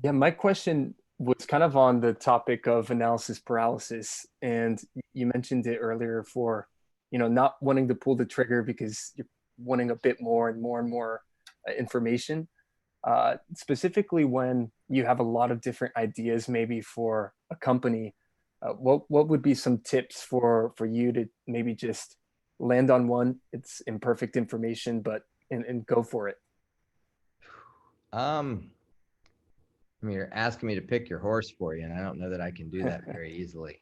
Yeah, my question was kind of on the topic of analysis paralysis, and you mentioned it earlier for, not wanting to pull the trigger because you're wanting a bit more and more and more information. Specifically, when you have a lot of different ideas, maybe for a company, what would be some tips for you to maybe just land on one? It's imperfect information, but and go for it. I mean, you're asking me to pick your horse for you, and I don't know that I can do that very easily.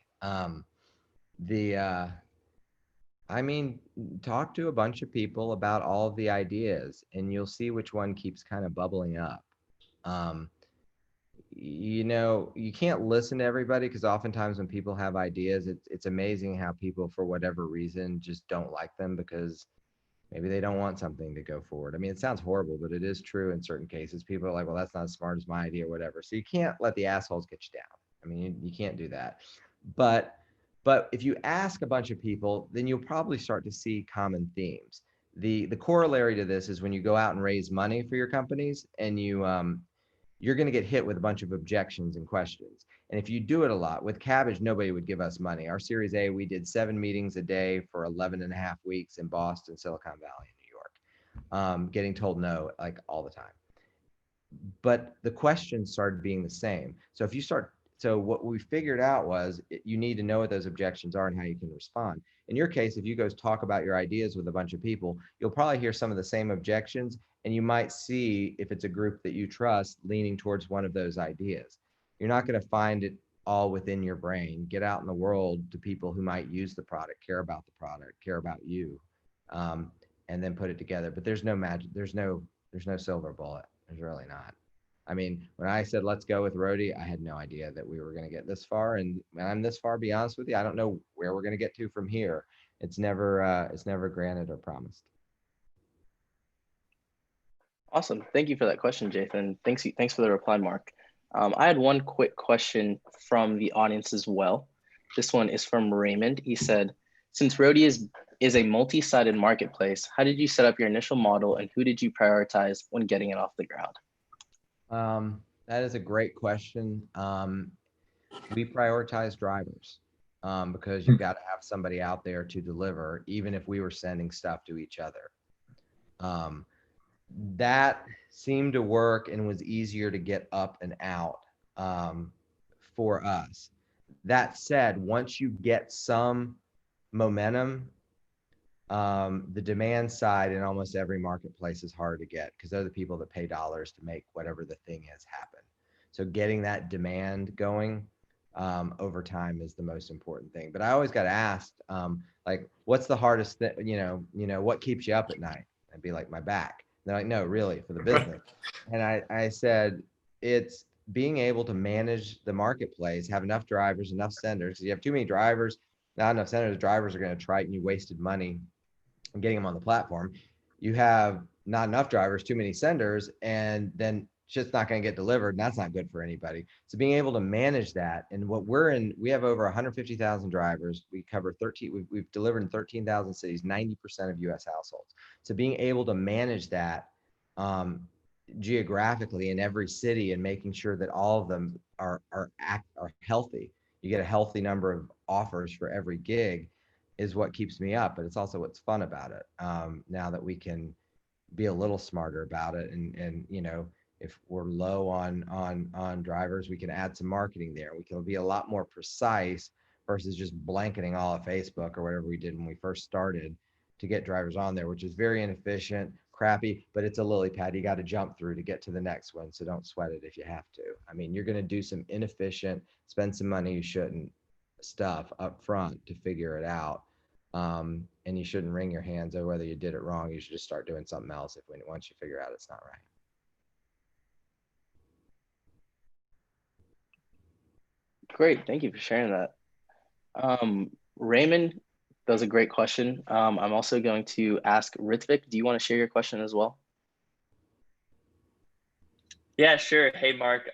I mean, talk to a bunch of people about all of the ideas, and you'll see which one keeps kind of bubbling up. You can't listen to everybody, because oftentimes when people have ideas, it's amazing how people, for whatever reason, just don't like them because maybe they don't want something to go forward. I mean, it sounds horrible, but it is true in certain cases. People are like, well, that's not as smart as my idea or whatever. So you can't let the assholes get you down. I mean, you can't do that. But if you ask a bunch of people, then you'll probably start to see common themes. The corollary to this is when you go out and raise money for your companies, and you're going to get hit with a bunch of objections and questions. And if you do it a lot, with Kabbage, nobody would give us money. Our Series A, we did 7 meetings a day for 11 and a half weeks in Boston, Silicon Valley, and New York, getting told no like all the time. But the questions started being the same. So what we figured out was you need to know what those objections are and how you can respond. In your case, if you go talk about your ideas with a bunch of people, you'll probably hear some of the same objections, and you might see, if it's a group that you trust, leaning towards one of those ideas. You're not going to find it all within your brain. Get out in the world to people who might use the product, care about the product, care about you, and then put it together. But there's no magic. There's no silver bullet. There's really not. I mean, when I said, let's go with Rhodey, I had no idea that we were going to get this far. And when I'm this far, be honest with you, I don't know where we're going to get to from here. It's never granted or promised. Awesome. Thank you for that question, Jathan. Thanks for the reply, Marc. I had one quick question from the audience as well. This one is from Raymond. He said, since Rhodey is a multi-sided marketplace, how did you set up your initial model, and who did you prioritize when getting it off the ground? That is a great question. We prioritize drivers because you've got to have somebody out there to deliver, even if we were sending stuff to each other. That seemed to work and was easier to get up and out for us. That said, once you get some momentum, the demand side in almost every marketplace is hard to get, because they're the people that pay dollars to make whatever the thing is happen. So getting that demand going over time is the most important thing. But I always got asked, like, what's the hardest thing, what keeps you up at night? I'd be like, my back. And they're like, no, really, for the business. And I said, it's being able to manage the marketplace, have enough drivers, enough senders. Because you have too many drivers, not enough senders, drivers are going to try it, and you wasted money getting them on the platform. You have not enough drivers, too many senders, and then shit's not going to get delivered, and that's not good for anybody. So being able to manage that, and we have over 150,000 drivers. We cover 13, we've delivered in 13,000 cities, 90% of US households. So being able to manage that geographically in every city, and making sure that all of them are healthy. You get a healthy number of offers for every gig, is what keeps me up, but it's also what's fun about it. Now that we can be a little smarter about it, and if we're low on drivers, we can add some marketing there. We can be a lot more precise versus just blanketing all of Facebook or whatever we did when we first started to get drivers on there, which is very inefficient, crappy, but it's a lily pad you got to jump through to get to the next one. So don't sweat it if you have to. I mean, you're going to do some inefficient, spend some money you shouldn't stuff up front to figure it out. And you shouldn't wring your hands over whether you did it wrong. You should just start doing something else once you figure out it's not right. Great. Thank you for sharing that. Raymond, that was a great question. I'm also going to ask Ritvik, do you want to share your question as well? Yeah, sure. Hey, Marc.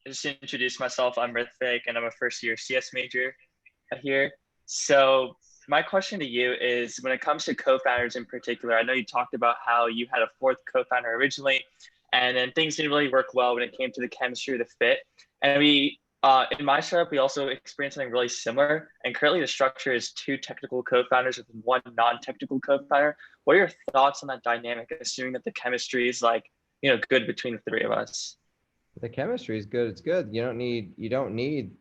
Just to introduce myself, I'm Ritvik, and I'm a first-year CS major here. So my question to you is, when it comes to co-founders in particular, I know you talked about how you had a fourth co-founder originally, and then things didn't really work well when it came to the chemistry or the fit. And we, in my startup, we also experienced something really similar. And currently the structure is 2 technical co-founders with 1 non-technical co-founder. What are your thoughts on that dynamic, assuming that the chemistry is like, good between the 3 of us? The chemistry is good. It's good. You don't need,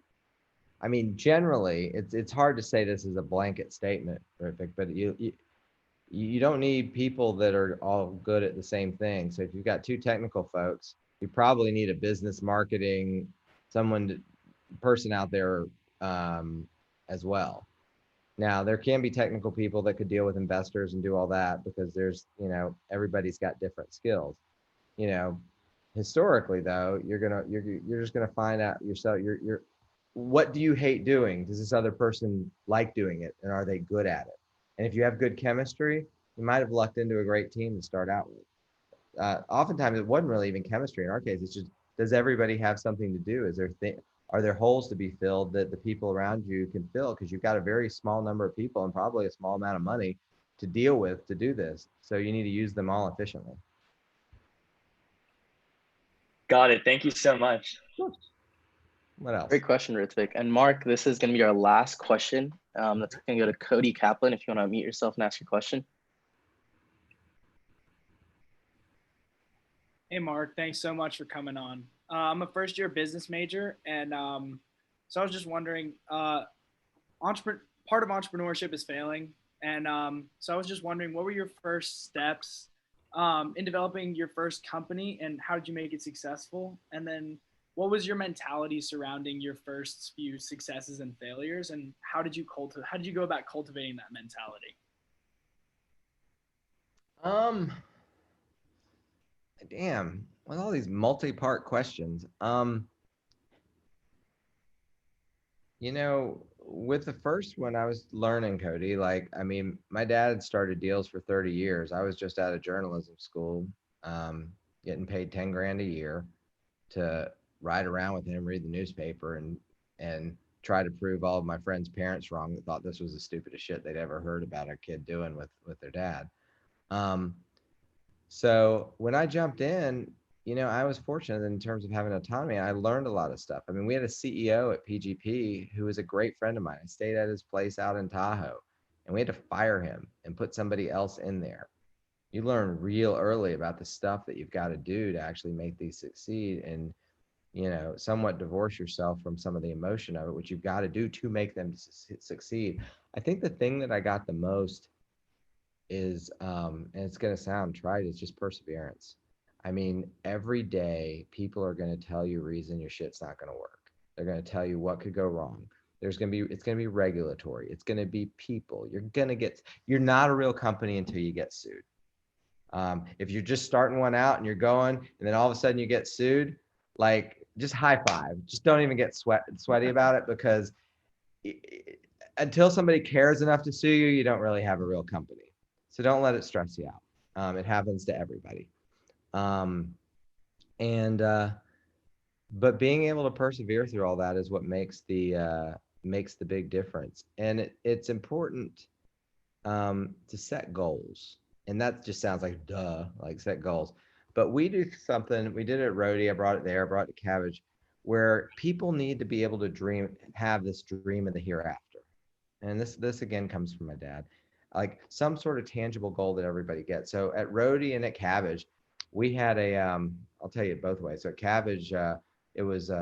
I mean, generally it's hard to say this as a blanket statement, Rithik, but you don't need people that are all good at the same thing. So if you've got 2 technical folks, you probably need a business marketing, person out there as well. Now, there can be technical people that could deal with investors and do all that, because there's, everybody's got different skills. Historically though, you're just gonna find out yourself. What do you hate doing? Does this other person like doing it, and are they good at it? And if you have good chemistry, you might have lucked into a great team to start out with. Oftentimes, it wasn't really even chemistry in our case. It's just, does everybody have something to do? Are there holes to be filled that the people around you can fill? Because you've got a very small number of people and probably a small amount of money to deal with to do this. So you need to use them all efficiently. Got it. Thank you so much. What else? Great question, Rithik. And Marc, this is going to be our last question. That's going to go to Cody Kaplan, if you want to unmute yourself and ask your question. Hey, Marc, thanks so much for coming on. I'm a first-year business major, and so I was just wondering, part of entrepreneurship is failing, and so I was just wondering, what were your first steps in developing your first company, and how did you make it successful? And then what was your mentality surrounding your first few successes and failures, and how did you go about cultivating that mentality? Damn, with all these multi-part questions. With the first one, I was learning, Cody. My dad started deals for 30 years. I was just out of journalism school, getting paid 10 grand a year to ride around with him, read the newspaper, and try to prove all of my friends' parents wrong that thought this was the stupidest shit they'd ever heard about a kid doing with their dad. So when I jumped in, I was fortunate in terms of having autonomy. I learned a lot of stuff. I mean, we had a CEO at PGP who was a great friend of mine. I stayed at his place out in Tahoe, and we had to fire him and put somebody else in there. You learn real early about the stuff that you've got to do to actually make these succeed, and somewhat divorce yourself from some of the emotion of it, which you've got to do to make them succeed. I think the thing that I got the most is, and it's going to sound trite, it's just perseverance. I mean, every day people are going to tell you reason your shit's not going to work. They're going to tell you what could go wrong. It's going to be regulatory. It's going to be people. You're not a real company until you get sued. If you're just starting one out and you're going, and then all of a sudden you get sued, just high five. Just don't even get sweaty about it, because until somebody cares enough to sue you, you don't really have a real company. So don't let it stress you out. It happens to everybody. But being able to persevere through all that is what makes the big difference. And it's important to set goals. And that just sounds like duh, like set goals. But we do something, we did it at Rhodey, I brought it there, I brought it to Kabbage, where people need to be able to have this dream of the hereafter. And this again comes from my dad, like some sort of tangible goal that everybody gets. So at Rhodey and at Kabbage, we had I'll tell you it both ways. So at Kabbage, it was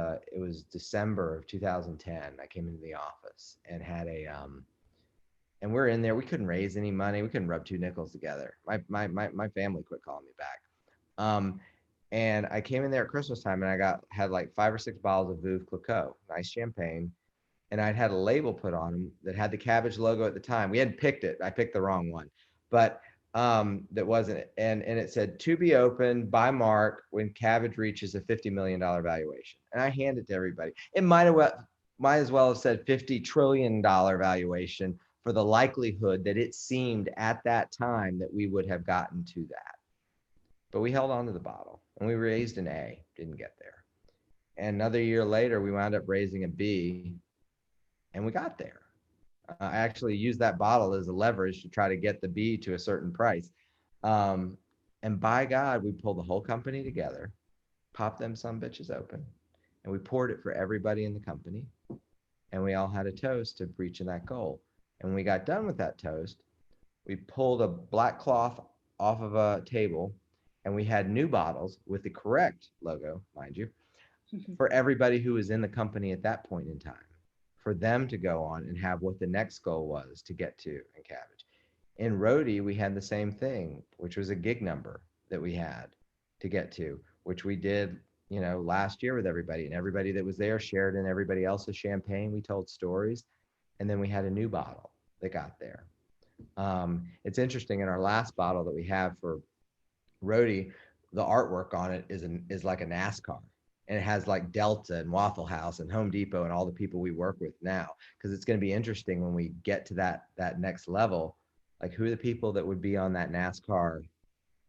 December of 2010. I came into the office and had and we're in there. We couldn't raise any money. We couldn't rub 2 nickels together. My family quit calling me back. And I came in there at Christmas time, and I had like 5 or 6 bottles of Veuve Clicquot, nice champagne. And I'd had a label put on them that had the Kabbage logo at the time. We hadn't picked it. I picked the wrong one, but that wasn't it. And it said, to be opened by Marc when Kabbage reaches a $50 million valuation. And I handed it to everybody. It might as well have said $50 trillion valuation, for the likelihood that it seemed at that time that we would have gotten to that. But we held on to the bottle, and we raised an A, didn't get there. And another year later, we wound up raising a B, and we got there. I actually used that bottle as a leverage to try to get the B to a certain price. And And by God, we pulled the whole company together, popped them some bitches open, and we poured it for everybody in the company. And we all had a toast to reaching that goal. And when we got done with that toast, we pulled a black cloth off of a table, and we had new bottles with the correct logo, mind you, for everybody who was in the company at that point in time, for them to go on and have what the next goal was to get to in Kabbage. In Rhodey, we had the same thing, which was a gig number that we had to get to, which we did, you know, last year with everybody, and everybody that was there shared in everybody else's champagne. We told stories, and then we had a new bottle that got there. It's interesting, in our last bottle that we have for Rhodey, the artwork on it is like a NASCAR, and it has like Delta and Waffle House and Home Depot and all the people we work with now, because it's going to be interesting when we get to that next level, like who are the people that would be on that NASCAR,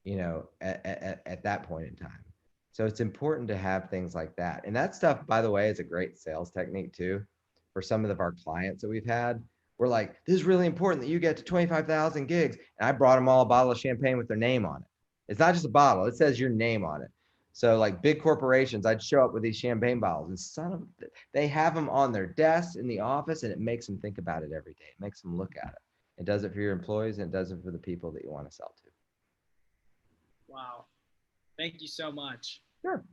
you know, at that point in time. So it's important to have things like that. And that stuff, by the way, is a great sales technique too. For some of our clients that we've had, we're like, this is really important that you get to 25,000 gigs. And I brought them all a bottle of champagne with their name on it. It's not just a bottle, it says your name on it. So like big corporations, I'd show up with these champagne bottles, and they have them on their desks in the office, and it makes them think about it every day. It makes them look at it. It does it for your employees, and it does it for the people that you want to sell to. Wow. Thank you so much. Sure.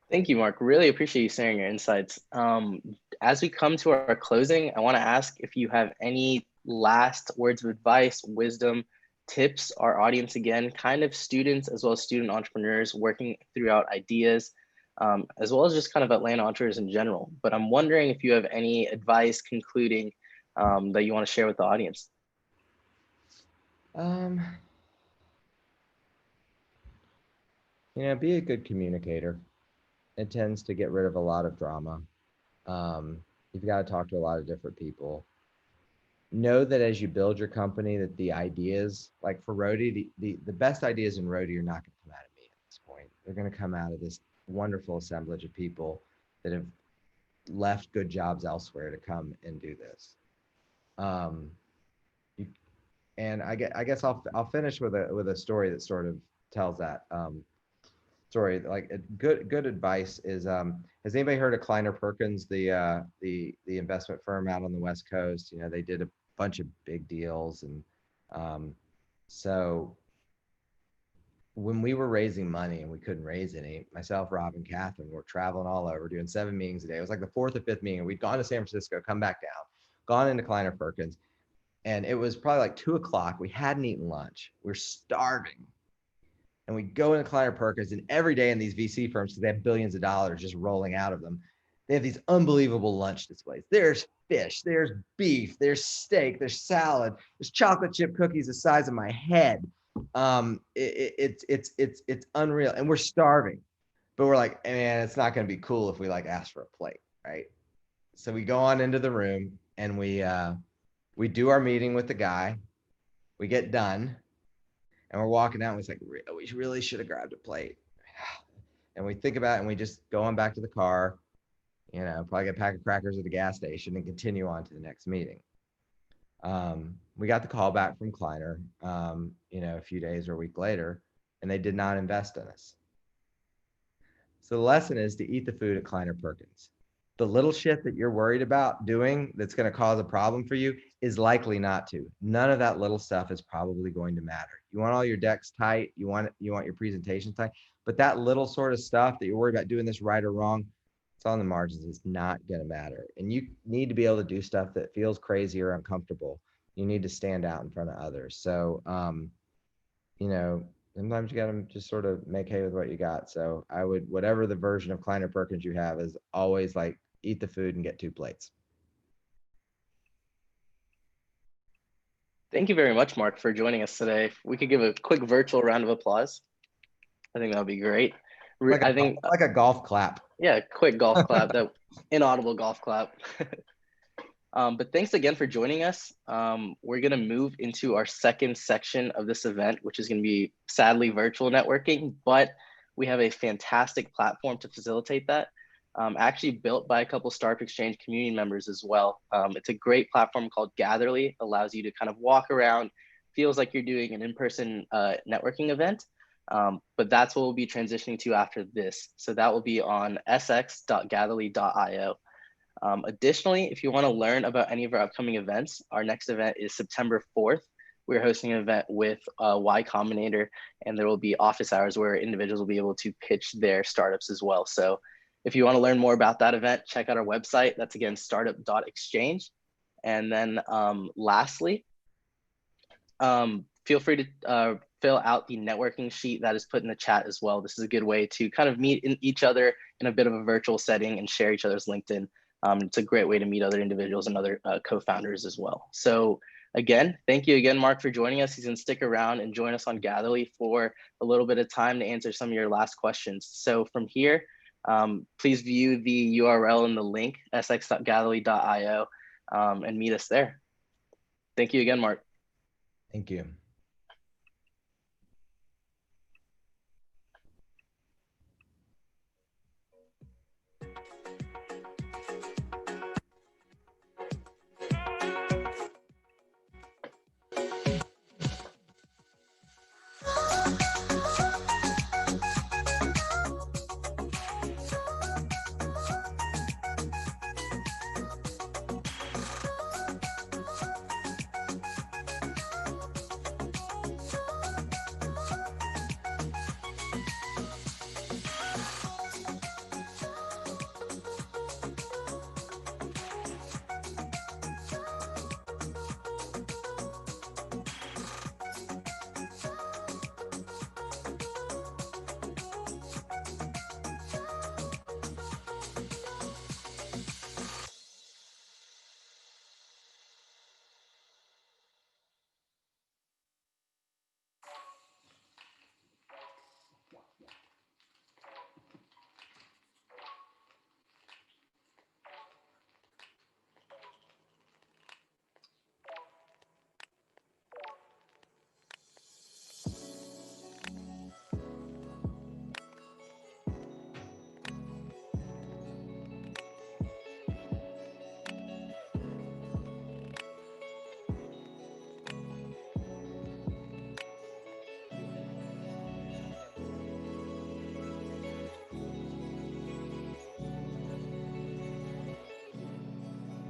Thank you, Marc. Really appreciate you sharing your insights. As we come to our closing, I want to ask if you have any last words of advice, wisdom, tips, our audience, again, kind of students as well as student entrepreneurs working throughout ideas, as well as just kind of Atlanta entrepreneurs in general. But I'm wondering if you have any advice concluding that you want to share with the audience. You know, be a good communicator. It tends to get rid of a lot of drama. You've got to talk to a lot of different people. Know that as you build your company, that the ideas, like for Rhodey, the best ideas in Rhodey are not going to come out of me at this point. They're going to come out of this wonderful assemblage of people that have left good jobs elsewhere to come and do this. And I guess I'll finish with a story that sort of tells that story. Like good advice is, has anybody heard of Kleiner Perkins, the investment firm out on the West Coast? You know, they did a bunch of big deals, and so when we were raising money and we couldn't raise any, myself, Rob, and Catherine were traveling all over doing 7 meetings a day. It was like the 4th or 5th meeting. We'd gone to San Francisco, come back down, gone into Kleiner Perkins, and it was probably like 2 o'clock. We hadn't eaten lunch. We're starving. And we go into Kleiner Perkins, and every day in these VC firms, because they have billions of dollars just rolling out of them, they have these unbelievable lunch displays. There's fish, there's beef, there's steak, there's salad, there's chocolate chip cookies the size of my head. It's unreal, and we're starving, but we're like, man, it's not going to be cool if we like ask for a plate, right? So we go on into the room, and we do our meeting with the guy. We get done, and we're walking out, and it's like, we really should have grabbed a plate. And we think about it, and we just go on back to the car, you know, probably get a pack of crackers at the gas station and continue on to the next meeting. We got the call back from Kleiner, you know, a few days or a week later, and they did not invest in us. So the lesson is to eat the food at Kleiner Perkins. The little shit that you're worried about doing that's going to cause a problem for you is likely not to. None of that little stuff is probably going to matter. You want all your decks tight, you want your presentation tight, but that little sort of stuff that you're worried about doing this right or wrong, it's on the margins. It's not going to matter. And you need to be able to do stuff that feels crazy or uncomfortable. You need to stand out in front of others. So, you know, sometimes you got to just sort of make hay with what you got. So I would, whatever the version of Kleiner Perkins you have, is always like eat the food and get 2 plates. Thank you very much, Marc, for joining us today. If we could give a quick virtual round of applause, I think that would be great. Like a golf clap. Yeah, quick golf clap, that inaudible golf clap. But thanks again for joining us. We're going to move into our second section of this event, which is going to be sadly virtual networking, but we have a fantastic platform to facilitate that. Actually built by a couple Startup Exchange community members as well. It's a great platform called Gatherly. Allows you to kind of walk around, feels like you're doing an in-person networking event. But that's what we'll be transitioning to after this. So that will be on sx.gatherly.io. Additionally, if you want to learn about any of our upcoming events, our next event is September 4th. We're hosting an event with Y Combinator, and there will be office hours where individuals will be able to pitch their startups as well. So if you want to learn more about that event, check out our website. That's again, startup.exchange. And then lastly, feel free to fill out the networking sheet that is put in the chat as well. This is a good way to kind of meet each other in a bit of a virtual setting and share each other's LinkedIn. It's a great way to meet other individuals and other co-founders as well. So again, thank you again, Marc, for joining us. He's gonna stick around and join us on Gatherly for a little bit of time to answer some of your last questions. So from here, please view the URL in the link, sx.gatherly.io, and meet us there. Thank you again, Marc. Thank you.